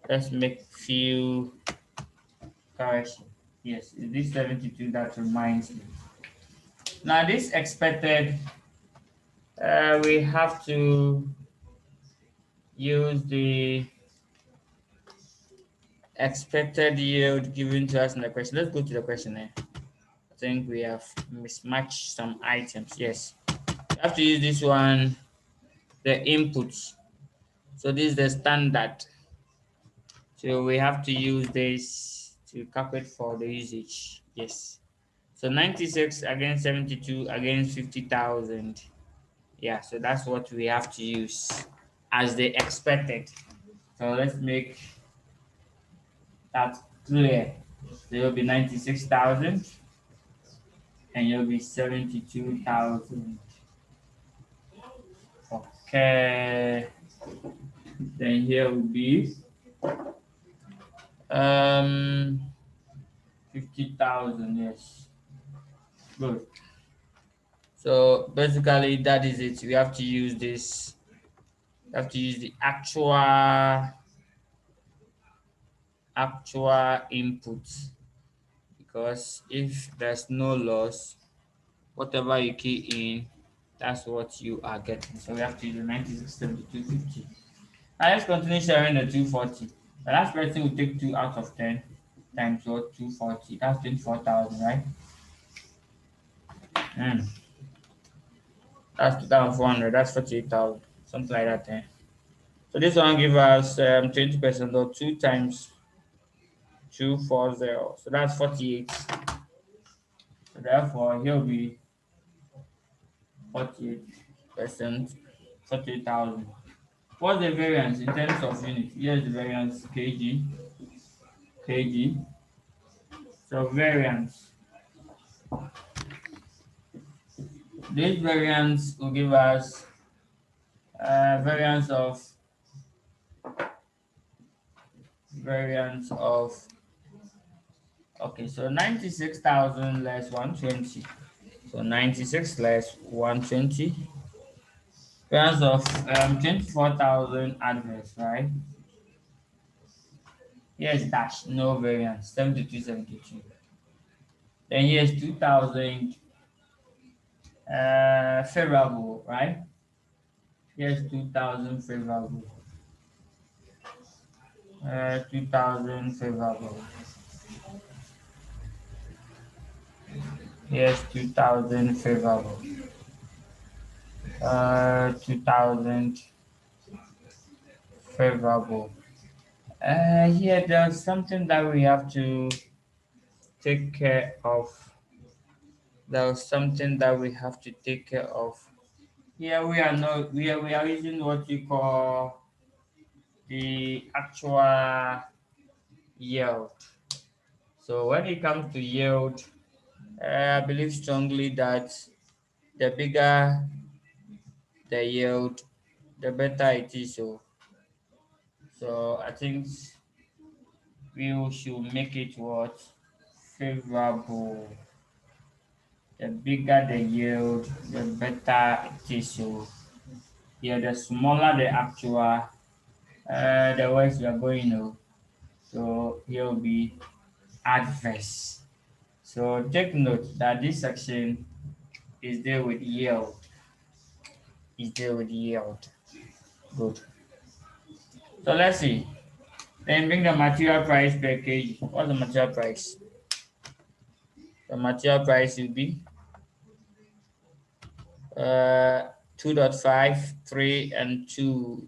let's make few correction. Yes, it is 72 that reminds me. Now this expected, we have to use the expected yield given to us in the question. Let's go to the questionnaire. I think we have mismatched some items. Yes, we have to use this one, the inputs. So this is the standard. So we have to use this to calculate for the usage. Yes. So 96 against 72 against 50,000. Yeah, so that's what we have to use as the expected. So let's make that clear. So it'll be 96,000 and it'll be 72,000. Okay. Then here will be 50,000. Yes. Good. So basically that is it. We have to use this. We have to use the actual input, because if there's no loss, whatever you key in, that's what you are getting. So we have to use the 967250. Now let's continue sharing the 240. The last person will take 2 out of 10 times what? 240. That's 24,000, right? That's 2,400. That's 48,000. Something like that. So this one give us 20% or 2 times 240. So that's 48. So therefore, here will be 48%, 48,000. What's the variance in terms of unit? Here's the variance kg. So variance. This variance will give us variance of okay, so 96,000 less 120. So 96 less 120 Variance of 24,000 adverse, right? Here's dash, no variance, 72, 72. Then here's 2,000 favorable, right? Here's 2,000 favorable. 2,000 favorable. Here's 2,000 favorable. 2,000 favorable. Here there's something that we have to take care of. There's something that we have to take care of. Here we are not we are using what you call the actual yield. So when it comes to yield, I believe strongly that the bigger the yield, the better it is. So I think we should make it what favorable. The bigger the yield, the better it is. So yeah, the smaller the actual, the worse we are going. So here will be adverse. So take note that this section is there with yield. Is there with yield. Good. So let's see. Then bring the material price per kg. What's the material price? The material price will be 2.5, 3, and 2.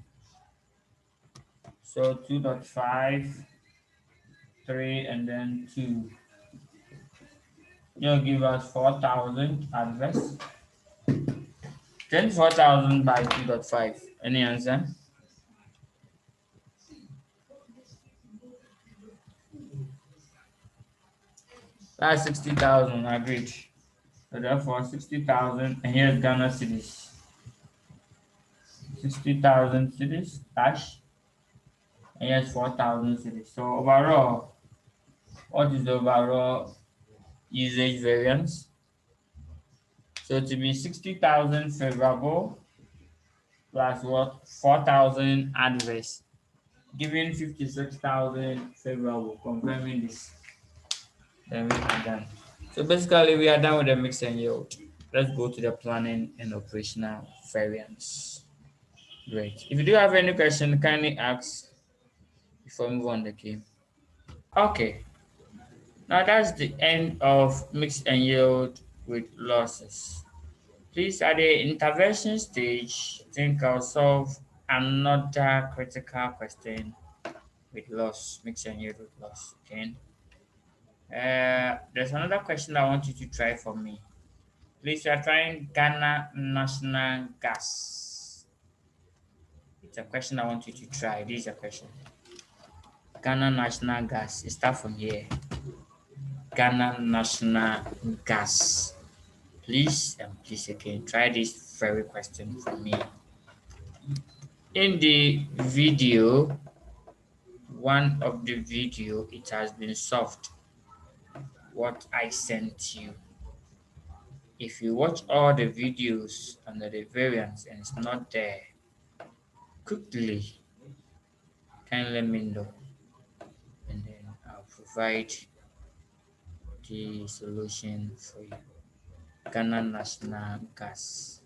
So 2.5, 3, and then 2. You'll give us 4,000 adverse. 24,000 by 2.5. Any answer? That's 60,000. Agreed. So therefore, 60,000. And here's Ghana cities. 60,000 cities. Dash. And here's 4,000 cities. So overall, what is the overall usage variance? So to be 60,000 favorable plus what? 4,000 adverse, giving 56,000 favorable, confirming this. Then we are done. So basically, we are done with the mix and yield. Let's go to the planning and operational variance. Great. If you do have any question, kindly ask before we move on the game. Okay. Now that's the end of mix and yield with losses. Please, at the intervention stage, think I'll solve another critical question with loss, mix and yield with loss. Okay. There's another question I want you to try for me. Please, you are trying Ghana national gas. It's a question I want you to try. This is a question. Ghana national gas. It start from here. Ghana national gas. Please and please again try this very question for me. In the video, one of the video, it has been solved. What I sent you. If you watch all the videos under the variance and it's not there, quickly can let me know, and then I'll provide the solution for you. Ghana National Gas.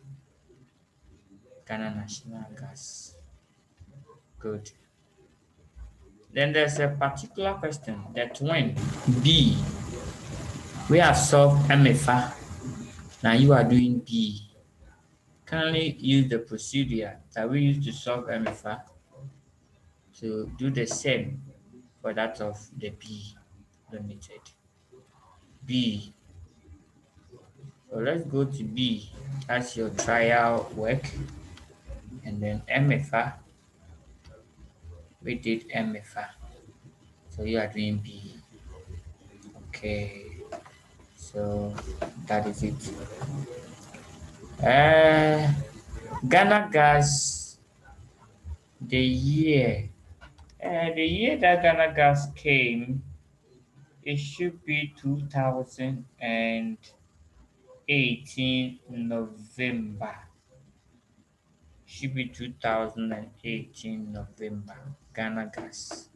Ghana National Gas. Good. Then there's a particular question that when B, we have solved MFA, now you are doing B. Kindly use the procedure that we used to solve MFA to do the same for that of the B limited. B. So let's go to B. That's your trial work. And then MFA. We did MFA. So you are doing B. Okay. So that is it. Ghana Gas, the year that Ghana Gas came, it should be 2018 November. should be 2018 November, Ghana gas.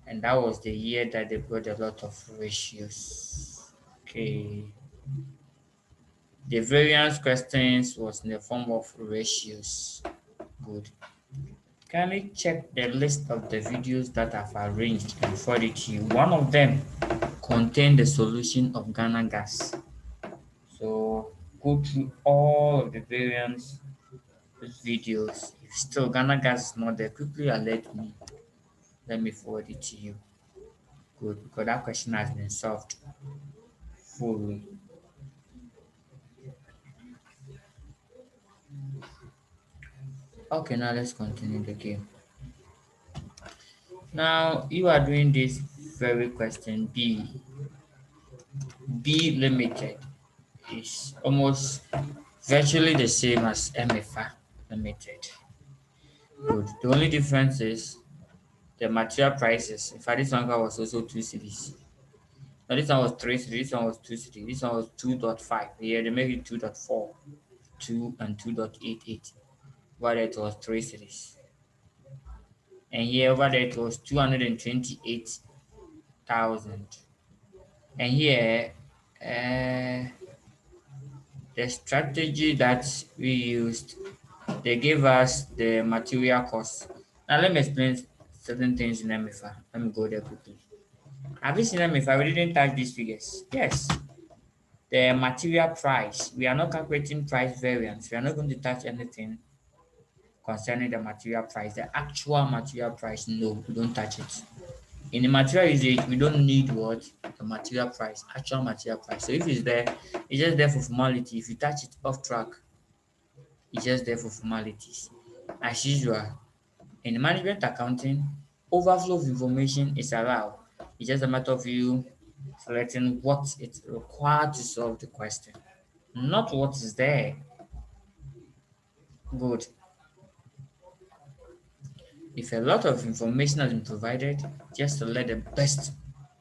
And that was the year that they brought a lot of ratios. Okay. The variance questions was in the form of ratios. Good. Kindly check the list of the videos that I've arranged and forwarded to you. One of them contained the solution of Ghana gas. So go through all of the variance videos. If still Ghana gas is not there, quickly alert me. Let me forward it to you. Good, because that question has been solved fully. Okay, now let's continue the game. Now you are doing this very question B. B limited is almost virtually the same as MFA limited. Good. The only difference is the material prices. In fact, this one was also 2 cities. Now this one was 3 cities, this one was 2 cities, this one was 2.5. Here they make it 2.4, 2 and 2.88. Over there it was 3 cities. And here over there it was 228,000. And here the strategy that we used, they gave us the material cost. Now let me explain certain things in MFA. Let me go there quickly. Have you seen MFA? We didn't touch these figures. Yes. The material price. We are not calculating price variance. We are not going to touch anything concerning the material price. The actual material price, no, we don't touch it. In the material usage, we don't need what? The material price, actual material price. So if it's there, it's just there for formality. If you touch it off track, it's just there for formalities. As usual, in management accounting, overflow of information is allowed. It's just a matter of you selecting what it's required to solve the question, not what is there. Good. If a lot of information has been provided, just select the best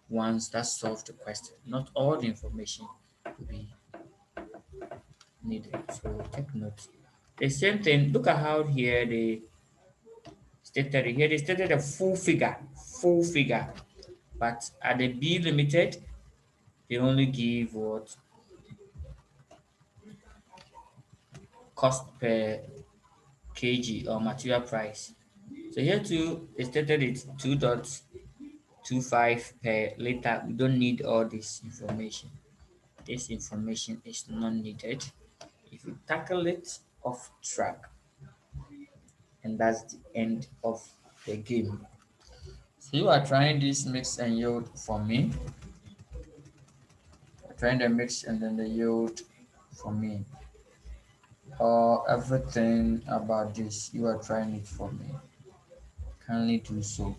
ones that solve the question. Not all the information will be needed. So take note. The same thing, look at how here they stated it. Here they stated a full figure. But at the B limited, they only give what cost per kg or material price. So here too, they stated it 2.25 per liter. We don't need all this information. This information is not needed. If you tackle it off track, and that's the end of the game. So you are trying this mix and yield for me. You're trying the mix and then the yield for me. Or everything about this, you are trying it for me. Kindly do so.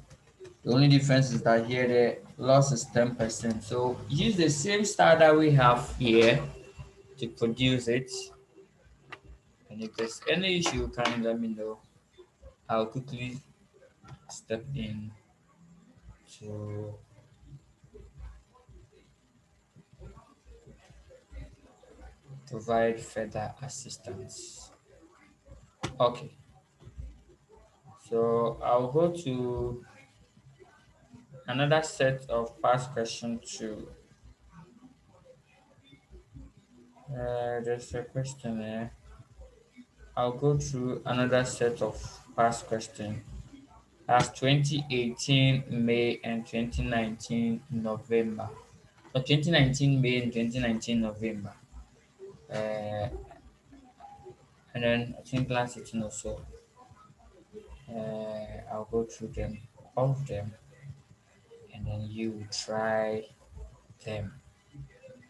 The only difference is that here the loss is 10%. So use the same style that we have here to produce it. And if there's any issue, kindly let me know. I'll quickly step in to provide further assistance. Okay, so I'll go to another set of past question two. There's a question here. I'll go through another set of past question. As 2018 May and 2019 November. Or 2019 May and 2019 November. Uh, and then I think last 18 or so. I'll go through them, all of them, and then you will try them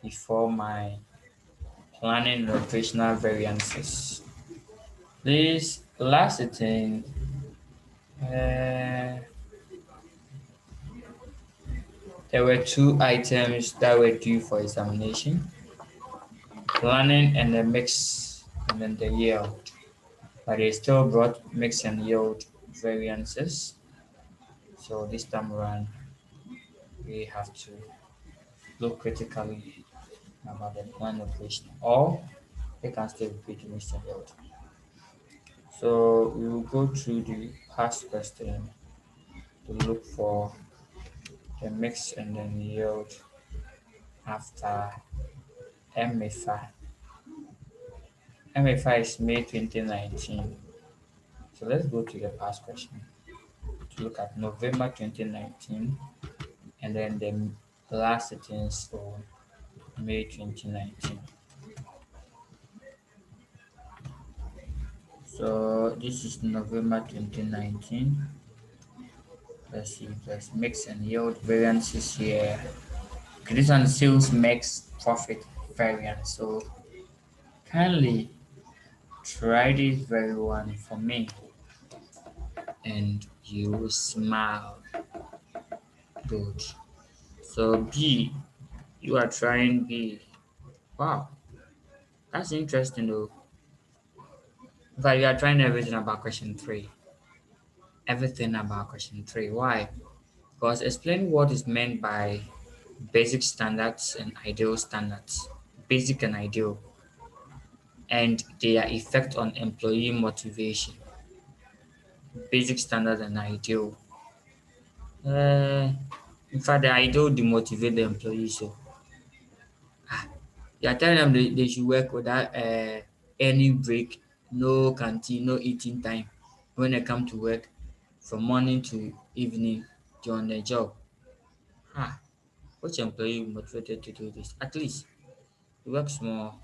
before my planning operational variances. This last thing, there were two items that were due for examination, planning and the mix, and then the yield. But they still brought mix and yield variances. So this time around, we have to look critically about the plan operation, or they can still repeat mix and yield. So we will go through the past question to look for the mix and then yield after MFI. MFI is May 2019. So let's go to the past question to look at November 2019 and then the last settings for May 2019. So this is November 2019. Let's see, let's mix and yield variances here. Okay, this one sales mix profit variance. So kindly try this very one for me and you will smile. Good. So B, you are trying B. Wow, that's interesting though. In fact, you are trying everything about question three. Everything about question three. Why? Because explain what is meant by basic standards and ideal standards. Basic and ideal, and their effect on employee motivation. Basic standards and ideal. Uh, in fact, the ideal demotivate the employees. So you are telling them they should work without any break, no canteen, no eating time. When they come to work, from morning to evening, they're on their job. Ah, which employee motivated to do this? At least you work small,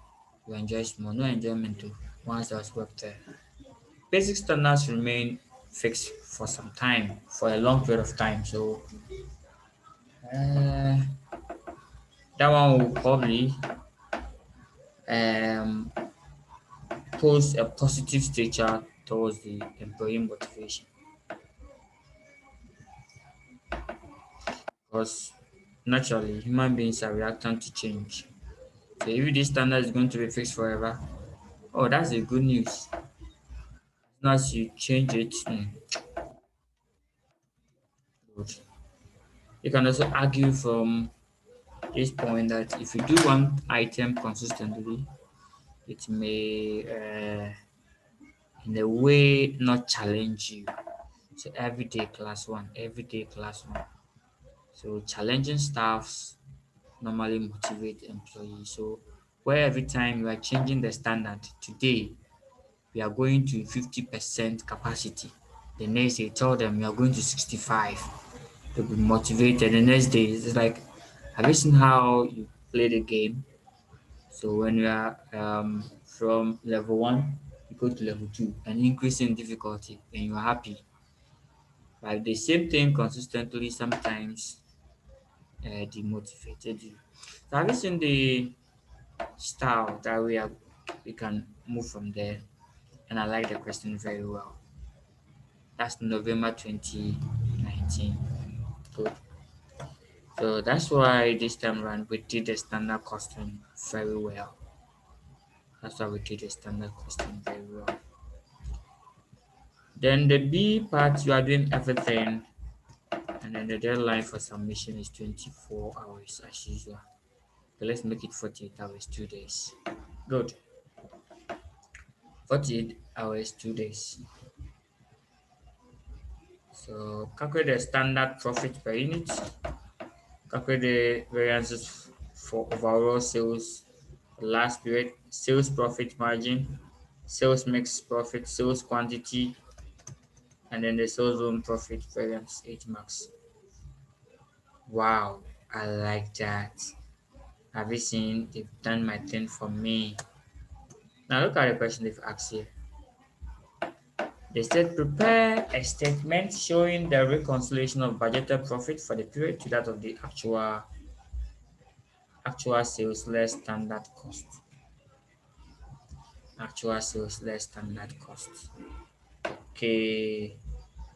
you enjoy small, no enjoyment too. Once there's work there. Basic standards remain fixed for some time, for a long period of time. So uh, that one will probably um, pose a positive stature towards the employee motivation because naturally human beings are reactant to change. So if this standard is going to be fixed forever, oh, that's a good news. As soon as you change it, good. You can also argue from this point that if you do one item consistently, it may, in a way, not challenge you. So everyday class one. So challenging staffs normally motivate employees. So where every time you are changing the standard, today we are going to 50% capacity. The next day tell them you are going to 65. They'll be motivated. The next day it's like, have you seen how you play the game? So when you are from level one, you go to level two and increase in difficulty, and you are happy. But the same thing consistently sometimes demotivated you. So have you seen the style that we can move from there? And I like the question very well. That's November 2019. Good. So that's why this time around we did the standard costing very well. That's why we did the standard costing very well. Then the B part, you are doing everything, and then the deadline for submission is 24 hours as usual. Okay, let's make it 48 hours, 2 days. Good. 48 hours, 2 days. So calculate the standard profit per unit, calculate the variances for overall sales, last period, sales profit margin, sales mix profit, sales quantity, and then the sales volume profit variance 8 marks. Wow, I like that. Have you seen? They've done my thing for me. Now look at the question they've asked here. They said prepare a statement showing the reconciliation of budgeted profit for the period to that of the actual sales less standard cost. Actual sales less standard cost. Okay.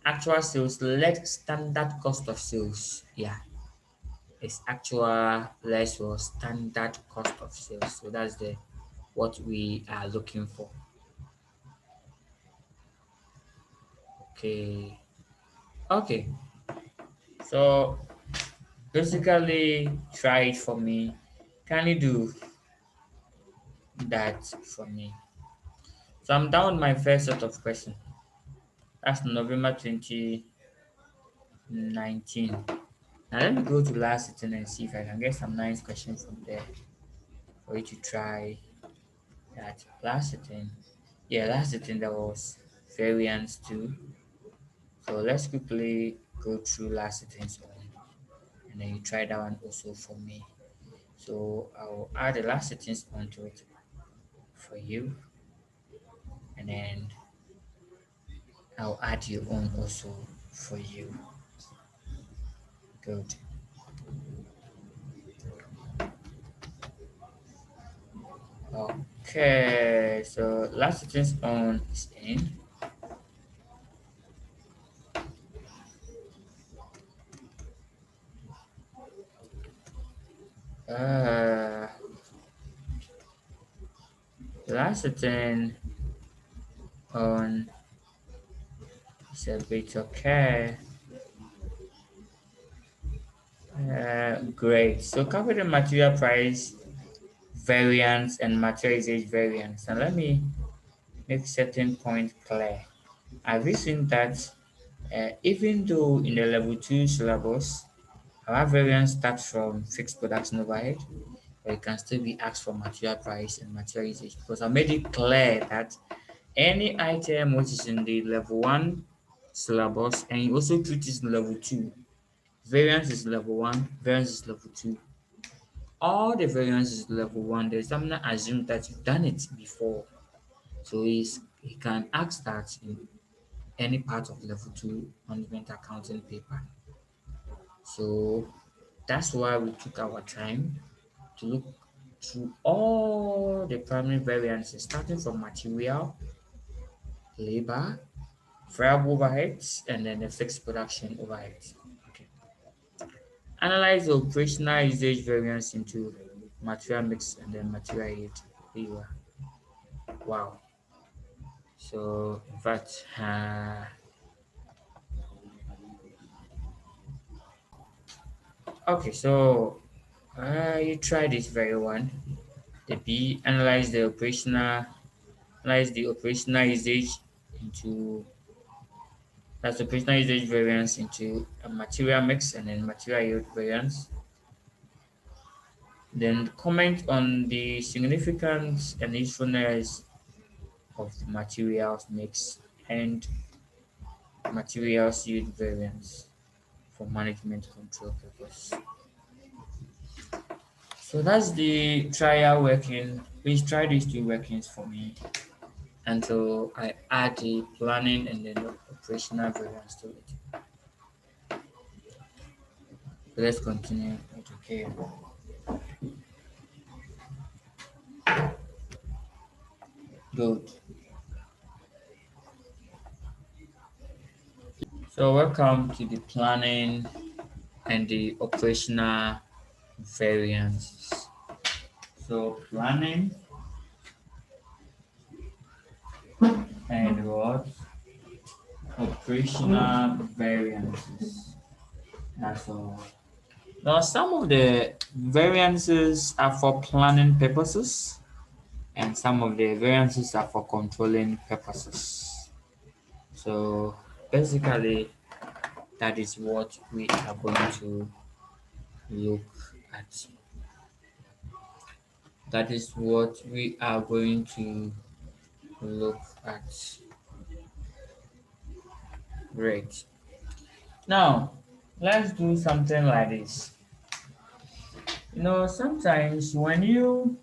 Actual sales less standard cost of sales. Yeah. It's actual less or standard cost of sales. So that's the what we are looking for. Okay. Okay. So basically try it for me. Can you do that for me? So I'm down with my first set of questions. That's November 2019. Now let me go to last sitting and see if I can get some nice questions from there for you to try that. Last sitting. Yeah, last sitting there was variance too. So let's quickly go through last sittings one, and then you try that one also for me. So I'll add the last settings onto it for you, and then I'll add your own also for you. Good. Okay, so last settings on is in. Uh, last setting on is a bit okay. Great. So cover the material price variance and material usage variance. And let me make certain point clear. Have you seen that even though in the level 2 syllabus, our variance starts from fixed production overhead, but it can still be asked for material price and material usage because I made it clear that any item which is in the level 1 syllabus and you also treat it in level 2, variance is level 1, variance is level 2. All the variances is level 1, the examiner assumes that you've done it before. So he can ask that in any part of level 2 management accounting paper. So that's why we took our time to look through all the primary variances, starting from material, labor, variable overheads, and then the fixed production overheads. Okay. Analyze the operational usage variance into material mix and then material yield. Here you are. Wow. So in fact, okay. So you try this very one. The B analyze the operational usage into that's operational usage variance into a material mix and then material yield variance. Then comment on the significance and usefulness of materials mix and materials yield variance for management control purpose. So that's the trial working. Please try these two workings for me until I add the planning and then the operational variance to it. So let's continue. Okay. Good. So welcome to the planning and the operational variances. So planning and what? Operational variances. That's all. Now some of the variances are for planning purposes and some of the variances are for controlling purposes. So basically that is what we are going to look at. That is what we are going to look at. Great. Now, let's do something like this. Sometimes when you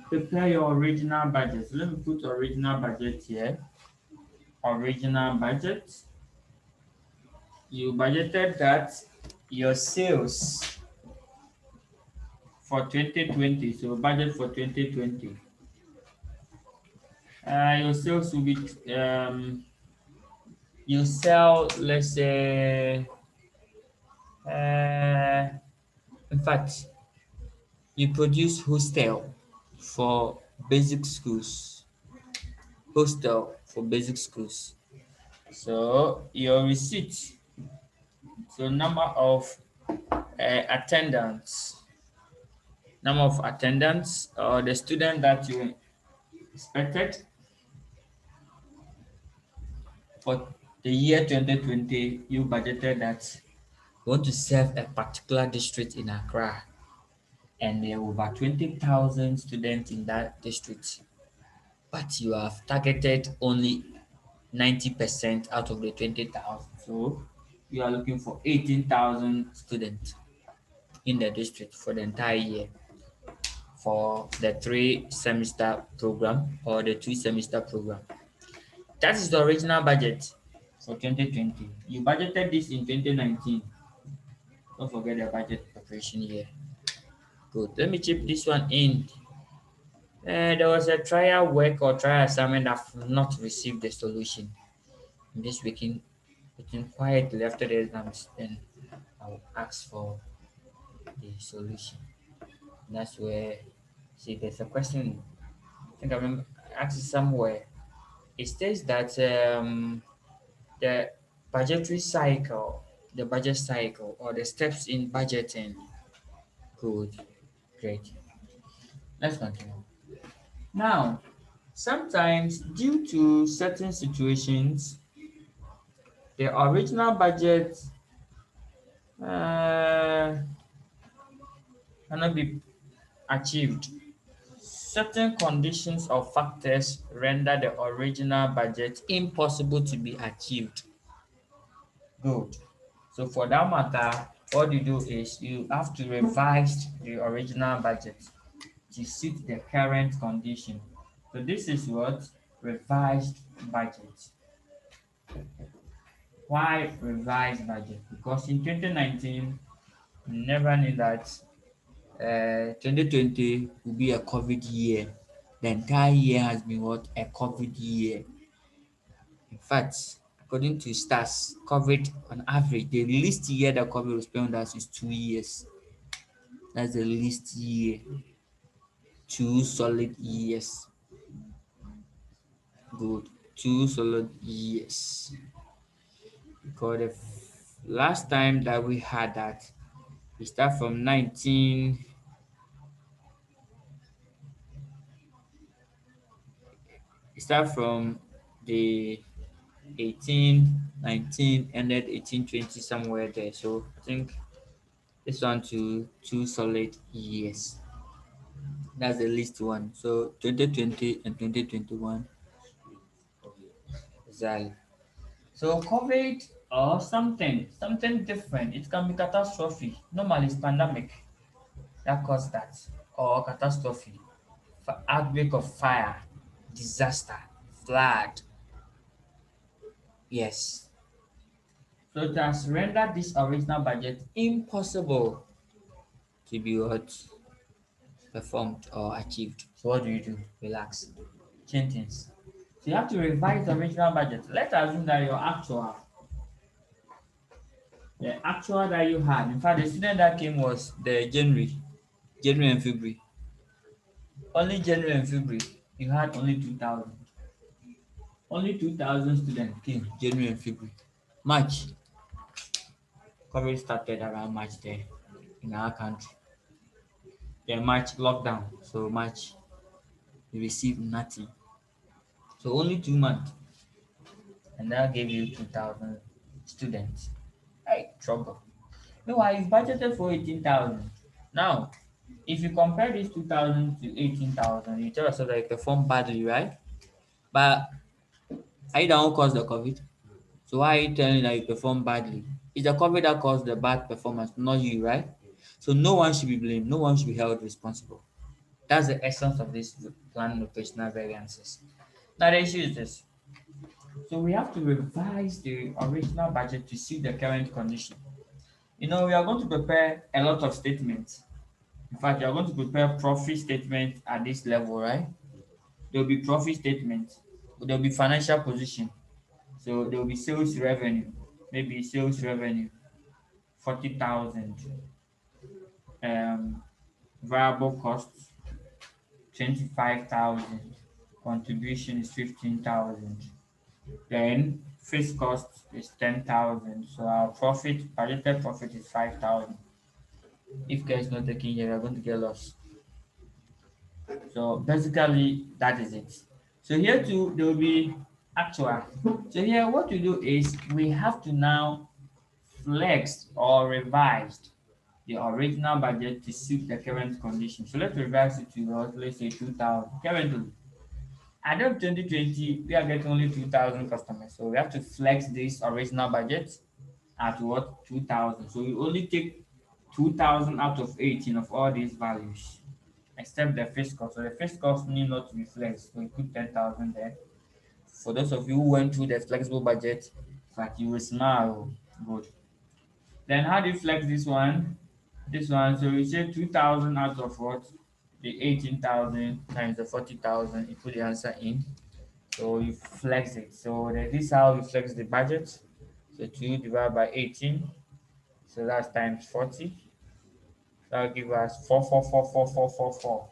prepare your original budget, let me put original budget here. Original budget. You budgeted that your sales for 2020, so budget for 2020. Your sales will be you sell, let's say, uh, in fact, you produce hostel for basic schools. Hostel for basic schools. So your receipt, so attendants, number of attendants or the student that you expected, For the year 2020, you budgeted that you want to serve a particular district in Accra, and there are over 20,000 students in that district, but you have targeted only 90% out of the 20,000. So you are looking for 18,000 students in the district for the entire year for the 3 semester program or the 2 semester program. That is the original budget for 2020. You budgeted this in 2019. Don't forget the budget preparation year. Good. Let me chip this one in. There was a trial work or trial assignment that I've not received the solution. I'm just waiting quietly after the exams. Then I'll ask for the solution. And that's where, see, there's a question. I think I remember asking somewhere. It states that the budgetary cycle, the budget cycle, or the steps in budgeting. Good. Great. Let's continue. Now, sometimes due to certain situations, the original budget uh, cannot be achieved. Certain conditions or factors render the original budget impossible to be achieved. Good. So for that matter, what you do is you have to revise the original budget to suit the current condition. So this is what revised budget. Why revised budget? Because in 2019, we never knew that 2020 will be a COVID year. The entire year has been what? A COVID year. In fact, according to stats, COVID on average, the least year that COVID will spend with us is 2 years. That's the least year. 2 solid years. Good. 2 solid years. Because the last time that we had that, we start from 19. We start from the 18, 19, ended 18, 20, somewhere there. So I think this one to 2 solid years. That's the least one. So 2020 and 2021. Exactly. So COVID or something different. It can be catastrophe. Normally it's pandemic that caused that, or catastrophe, outbreak of fire, disaster, flood. Yes. So it has rendered this original budget impossible to be what performed or achieved. So what do? Relax. Change things. So you have to revise the original budget. Let's assume that the actual that you had. In fact, the student that came was the January and February. Only January and February, you had only 2,000. Only 2,000 students came January and February. March, COVID started around March there in our country. Then March lockdown. So March, you received nothing. So only 2 months. And that gave you 2,000 students. Hey, trouble. Meanwhile, you've budgeted for 18,000. Now, if you compare this 2,000 to 18,000, you tell yourself that you perform badly, right? But are you the one who caused the COVID? So why are you telling that you perform badly? It's the COVID that caused the bad performance, not you, right? So no one should be blamed. No one should be held responsible. That's the essence of this planning operational variances. Now the issue is this. So we have to revise the original budget to suit the current condition. We are going to prepare a lot of statements. In fact, you are going to prepare profit statement at this level, right? There will be profit statement. There will be financial position. So there will be sales revenue. Maybe sales revenue 40,000. Variable costs 25,000. Contribution is 15,000. Then fixed cost is 10,000. So our budgeted profit is 5,000. If care is not taken here, we are going to get lost. So basically, that is it. So here too, there will be actual. So here what we do is we have to now flex or revise the original budget to suit the current condition. So let's revise it to what, let's say 2000. Currently, at the end of 2020, we are getting only 2000 customers. So we have to flex this original budget at what, 2000. So we only take 2000 out of 18 of all these values, except the fixed cost. So the fixed cost need not to be flexed. So we put 10,000 there. For those of you who went through the flexible budget, in fact, you will smile. Good. Then how do you flex this one? This one, so we say 2000 out of what? The 18,000 times the 40,000, you put the answer in. So you flex it. So this is how you flex the budget. So 2 divided by 18. So that's times 40. That will give us 4.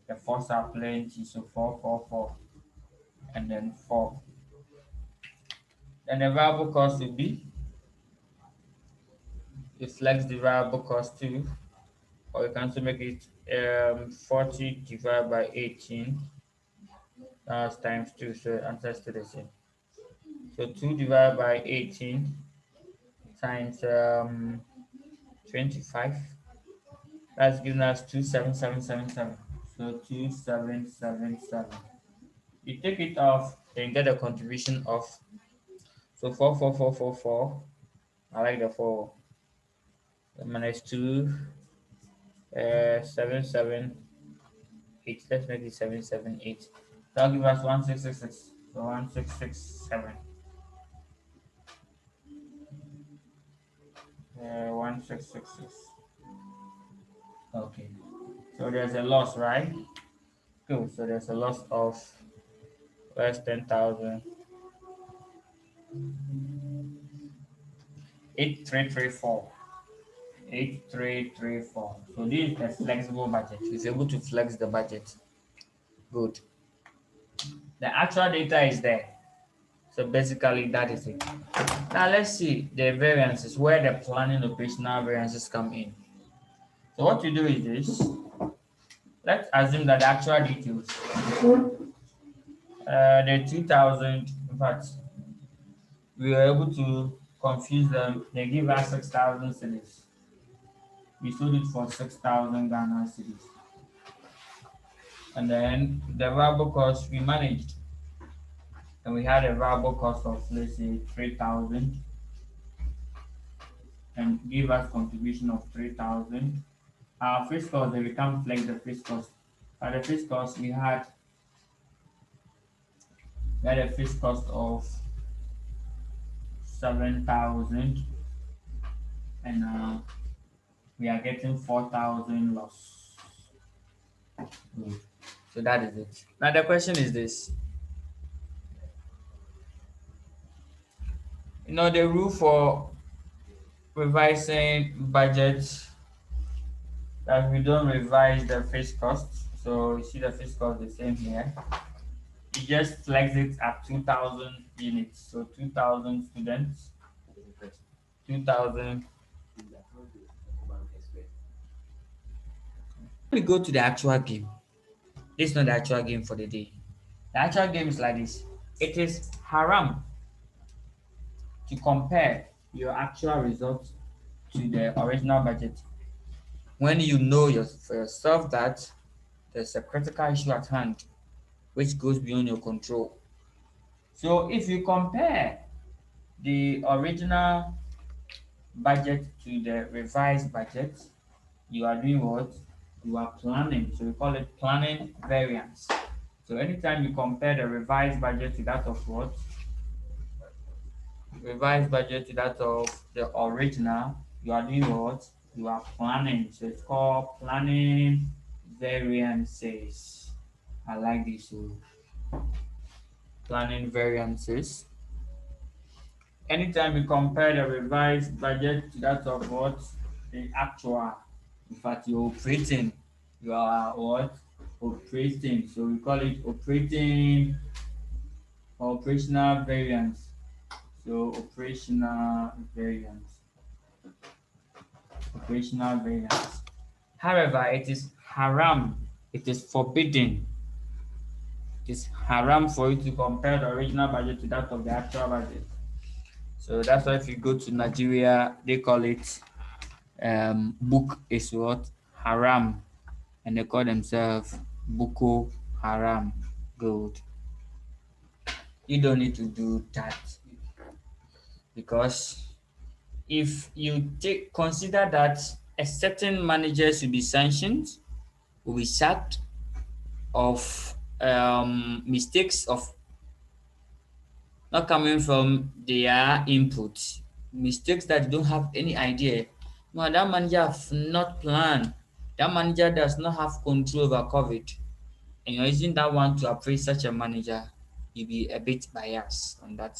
The fours are plenty, so 4, and then 4. Then the variable cost will be, you flex the variable cost too, or you can also make it 40 divided by 18. That's times 2, so answer is still the same. So 2 divided by 18 times 25. That's giving us 27777. So 2777. You take it off, then you get the contribution of, so 4. I like the 4. Minus 2, 778. Let's make it 778. That'll give us 1666. So 1667. 1666. Okay. So there's a loss, right? Cool. So there's a loss of less 10,000. 8334. 8334. So this is the flexible budget. It's able to flex the budget. Good. The actual data is there. So basically that is it. Now let's see the variances, where the planning operational variances come in. So what you do is this. Let's assume that the actual details, the 2000, in fact, we were able to confuse them. They give us 6,000 cedis. We sold it for 6,000 Ghana cedis. And then the variable cost we managed. And we had a variable cost of, let's say, 3,000, and give us contribution of 3,000. Our fixed cost, we can't flex the fixed cost. At the fixed cost, we had a fixed cost of 7,000, and we are getting 4,000 loss. Good. So that is it. Now the question is this. The rule for revising budget, that we don't revise the fixed cost. So you see the fixed cost the same here. You just flex it at 2,000 units. So 2,000 students, 2,000. We go to the actual game. This is not the actual game for the day. The actual game is like this. It is haram to compare your actual results to the original budget when you know for yourself that there's a critical issue at hand which goes beyond your control. So if you compare the original budget to the revised budget, you are doing what? You are planning. So we call it planning variance. So anytime you compare the revised budget to that of what? Revised budget to that of the original, you are doing what? You are planning. So it's called planning variances. I like this word. Planning variances. Anytime you compare the revised budget to that of what? The actual. In fact, you're operating. You are what? Operating. So we call it operational variance. So operational variance. Operational variance. However, it is haram. It is forbidden It's haram for you to compare the original budget to that of the actual budget. So that's why if you go to Nigeria, they call it book is what? Haram. And they call themselves Boko Haram. Good. You don't need to do that because if you consider that a certain manager should be sanctioned, will be sacked of mistakes of not coming from their input, mistakes that don't have any idea. No, that manager have not planned. That manager does not have control over COVID. And you're using that one to appraise such a manager, you'll be a bit biased on that.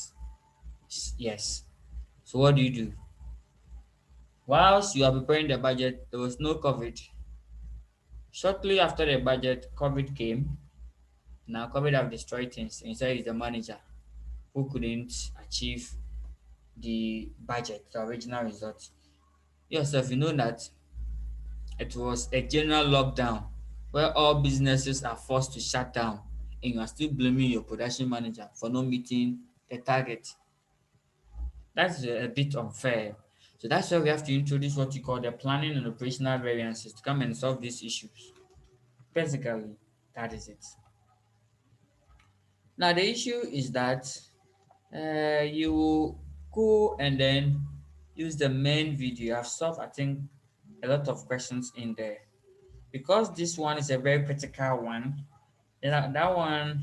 Yes. So what do? Whilst you are preparing the budget, there was no COVID. Shortly after the budget, COVID came. Now COVID have destroyed things. Inside is the manager who couldn't achieve the budget, the original result. Yourself, you know that it was a general lockdown where all businesses are forced to shut down, and you are still blaming your production manager for not meeting the target. That's a bit unfair. So that's why we have to introduce what you call the planning and operational variances to come and solve these issues. Basically, that is it. Now the issue is that you go and then use the main video. I've solved, I think, a lot of questions in there. Because this one is a very critical one, that one,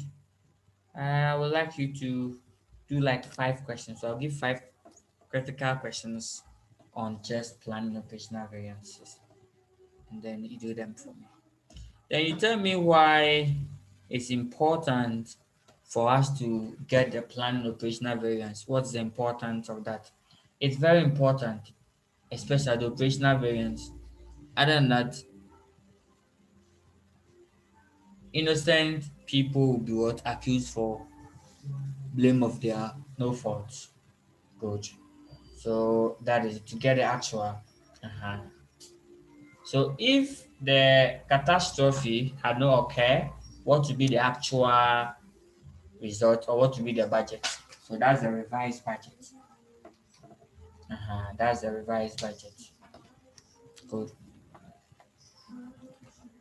I would like you to do like 5 questions. So I'll give 5 critical questions on just planning operational variances. And then you do them for me. Then you tell me why it's important for us to get the planning operational variance. What's the importance of that? It's very important, especially the operational variance. Other than that, innocent people will be what accused for blame of their no fault. Good. So that is to get the actual. Uh-huh. So if the catastrophe had not occurred, what would be the actual result or what would be the budget? So that's the revised budget. That's the revised budget. Good.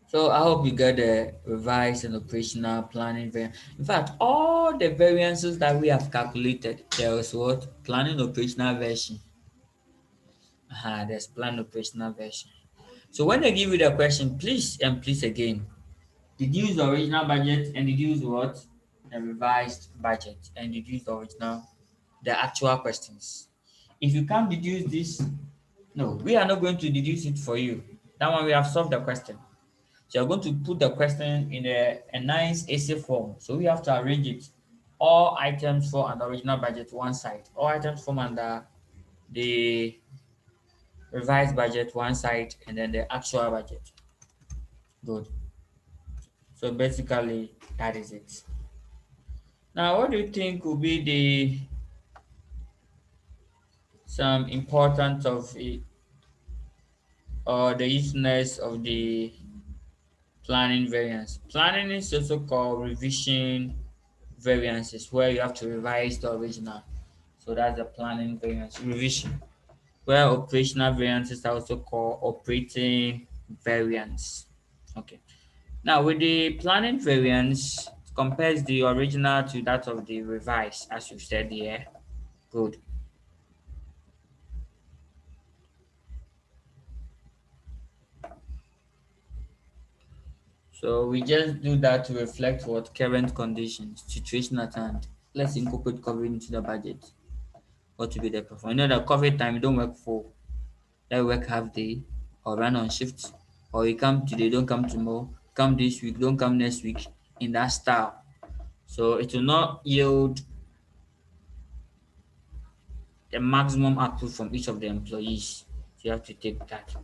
So I hope you get the revised and operational planning variance. In fact, all the variances that we have calculated, there was what? Planning operational version. There's plan operational version. So when they give you the question, please and please again, deduce the original budget and deduce what? The revised budget and deduce the original, the actual questions. If you can't deduce this, no, we are not going to deduce it for you. That one we have solved the question. So you're going to put the question in a nice essay form. So we have to arrange it. All items for an original budget one side. All items form under the revised budget one side and then the actual budget. Good. So basically that is it. Now what do you think will be the some importance of it or the usefulness of the planning variance? Planning is also called revision variances where you have to revise the original. So that's the planning variance revision. Where operational variances are also called operating variance. Okay. Now, with the planning variance, it compares the original to that of the revised, as you said here. Good. So we just do that to reflect what current conditions, situation at hand. Let's incorporate COVID into the budget. What to be the performance? You know that COVID time you don't work full. That work half day or run on shift. Or you come today, don't come tomorrow. Come this week, don't come next week. In that style. So it will not yield the maximum output from each of the employees. So you have to take that.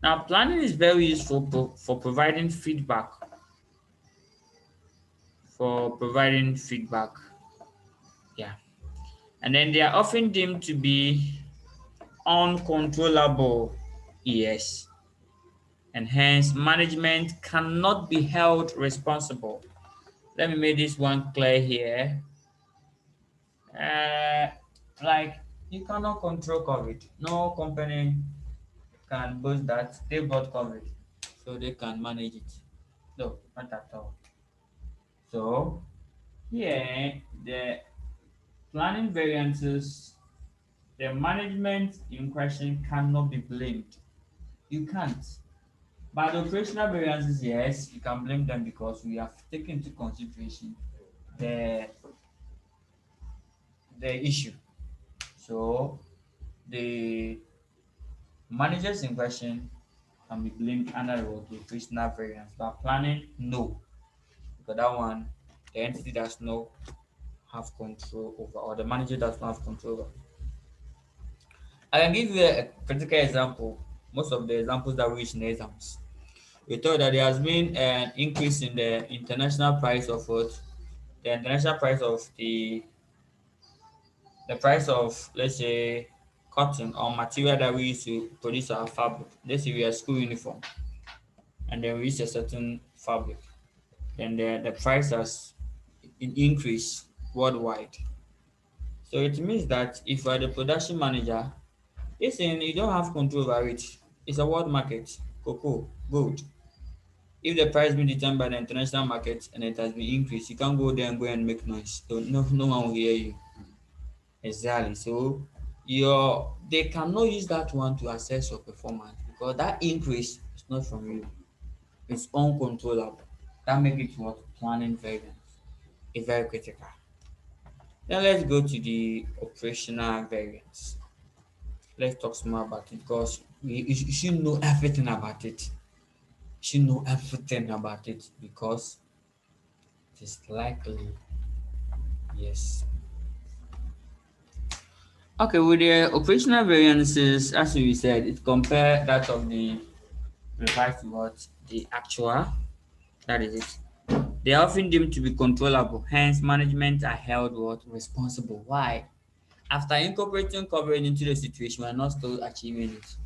Now, planning is very useful for providing feedback. For providing feedback. Yeah. And then they are often deemed to be uncontrollable. Yes. And hence management cannot be held responsible. Let me make this one clear here. Like you cannot control COVID. No company can boast that they bought COVID, so they can manage it. No, not at all. So here the planning variances, the management in question cannot be blamed. You can't. But the operational variances, yes, you can blame them because we have taken into consideration the the issue. So the managers in question can be blamed under the operational variance. But planning, no. Because that one, the entity does not have control over, or the manager does not have control over. I can give you a critical example. Most of the examples that we use in exams. We thought that there has been an increase in the international price of what? The international price of the price of, let's say, cotton or material that we use to produce our fabric. Let's say we are school uniform and then we use a certain fabric. Then the price has increased worldwide. So it means that if you are the production manager, listen, you don't have control over it. It's a world market, cocoa, gold. If the price been determined by the international market and it has been increased, you can't go there and go and make noise. So no one will hear you. Exactly. So they cannot use that one to assess your performance because that increase is not from you. It's uncontrollable. That makes it what planning variance. It's very critical. Now let's go to the operational variance. Let's talk more about it because you should know everything about it. You should know everything about it because it is likely. Yes. Okay, with the operational variances, as we said, it compare that of the revised what the actual. That is it. They are often deemed to be controllable, hence management are held what responsible. Why? After incorporating coverage into the situation, we are not still achieving it.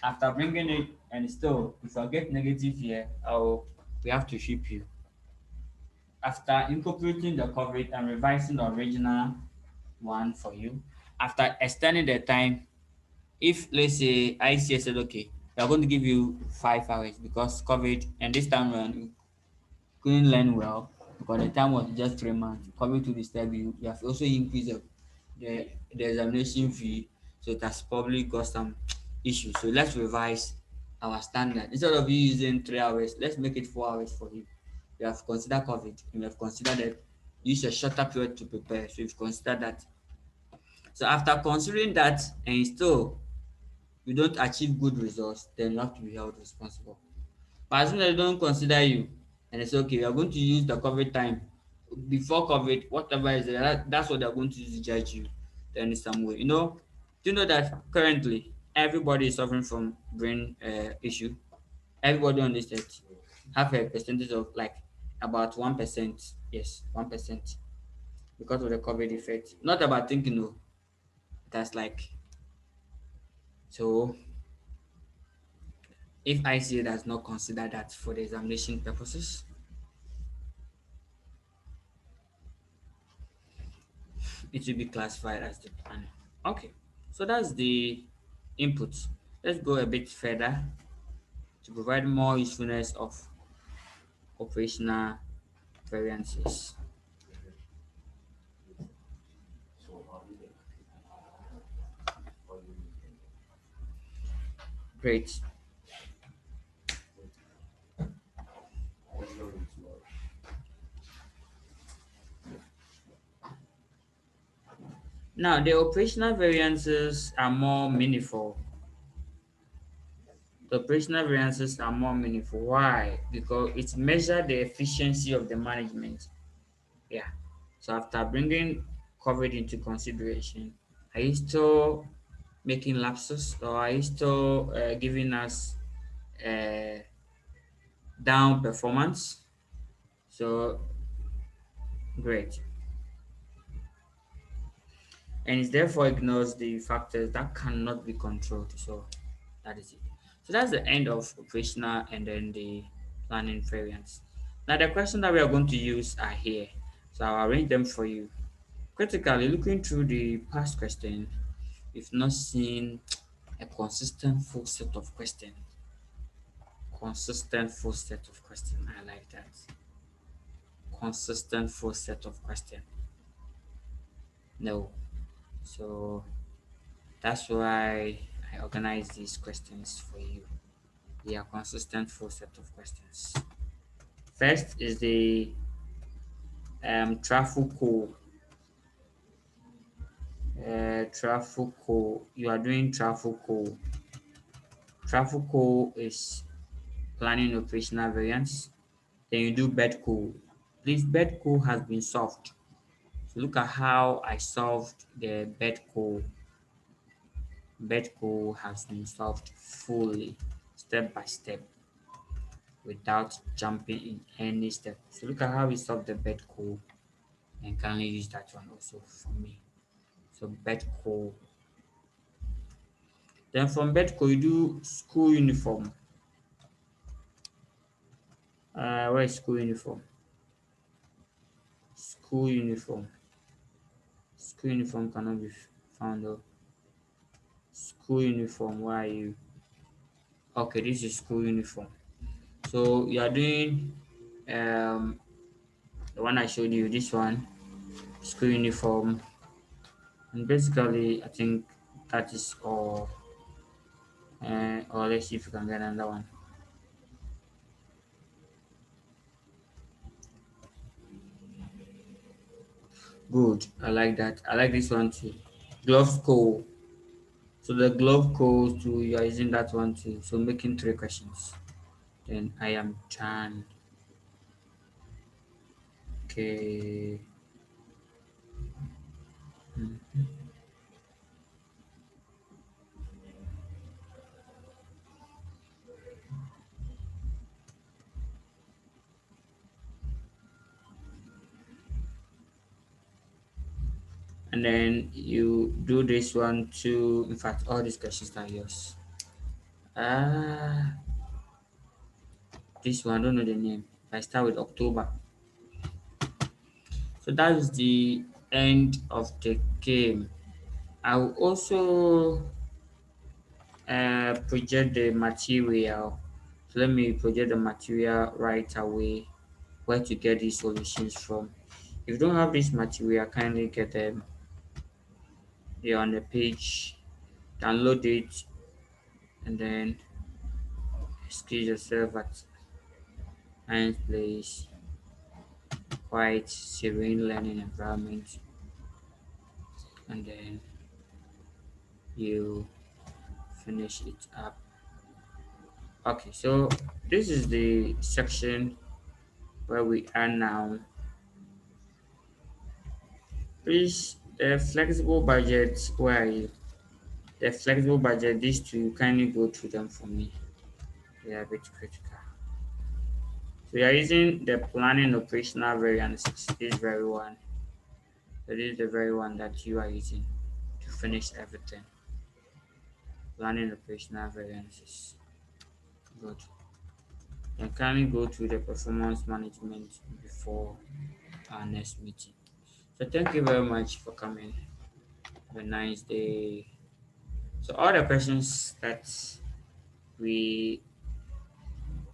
After bringing it and still, if I get negative here, we have to ship you. After incorporating the coverage and revising the original one for you, after extending the time, if let's say ICS said, okay, we are going to give you 5 hours because COVID, and this time around you couldn't learn well because the time was just 3 months. COVID to disturb you. You have also increased the examination fee, so it has probably caused some issues. So let's revise our standard. Instead of you using 3 hours, let's make it 4 hours for you. We have considered COVID, and we have considered that use a shorter period to prepare. So we've considered that. So after considering that and still you don't achieve good results, then you have to be held responsible. But as soon as they don't consider you and it's okay, we are going to use the COVID time before COVID, whatever is there, that's what they're going to use to judge you then in some way. Do you know that currently everybody is suffering from brain issue? Everybody on this earth have a percentage of like about 1%. Yes, 1% because of the COVID effect. Not about thinking, no, that's like so. If ICA does not consider that for the examination purposes, it will be classified as the planning. Okay, so that's the input. Let's go a bit further to provide more usefulness of operational variances. Great. Now, the operational variances are more meaningful. The operational variances are more meaningful. Why? Because it measures the efficiency of the management. Yeah. So after bringing COVID into consideration, are you still making lapses or are you still giving us uh, down performance? So great. And it therefore ignores the factors that cannot be controlled. So that is it. So that's the end of operational and then the planning variance. Now the questions that we are going to use are here. So I'll arrange them for you. Critically looking through the past question, we've not seen a consistent full set of questions. Consistent full set of questions. I like that. Consistent full set of questions. No. So that's why I organize these questions for you. They are consistent full set of questions. First is the traffic code. Traffic code. You are doing traffic code. Traffic code is planning operational variance. Then you do bed code. Please, bed code has been solved. So look at how I solved the bed code. Bed code has been solved fully, step by step, without jumping in any step. So look at how we solved the bed code, and kindly use that one also for me. So bed code. Then from bed code you do school uniform. Where is school uniform? School uniform. School uniform cannot be found though. School uniform, where are you? Okay, this is school uniform. So you are doing the one I showed you, this one, school uniform, and basically I think that is all. Or let's see if we can get another one. Good, I like that. I like this one too. Glove code. So the glove code too, you are using that one too. So making three questions. Then I am done. Okay. Hmm. And then you do this one too. In fact, all these questions are yours. Ah, this one I don't know the name. I start with October. So that is the end of the game. I will also project the material. So let me project the material right away where to get these solutions from. If you don't have this material, kindly get them here on the page, download it, and then excuse yourself at nice place, quiet, serene learning environment, and then you finish it up. Okay, so this is the section where we are now. Please, the flexible budget, where are you? The flexible budget, these two, kindly go through them for me. They are a bit critical. So you are using the planning operational variances, this very one. So this is the very one that you are using to finish everything. Planning operational variances. Good. Then kindly go through the performance management before our next meeting. So thank you very much for coming. Have a nice day. So all the questions that we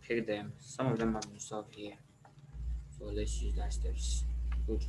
picked them, some of them have been solved here. So let's use that steps. Good.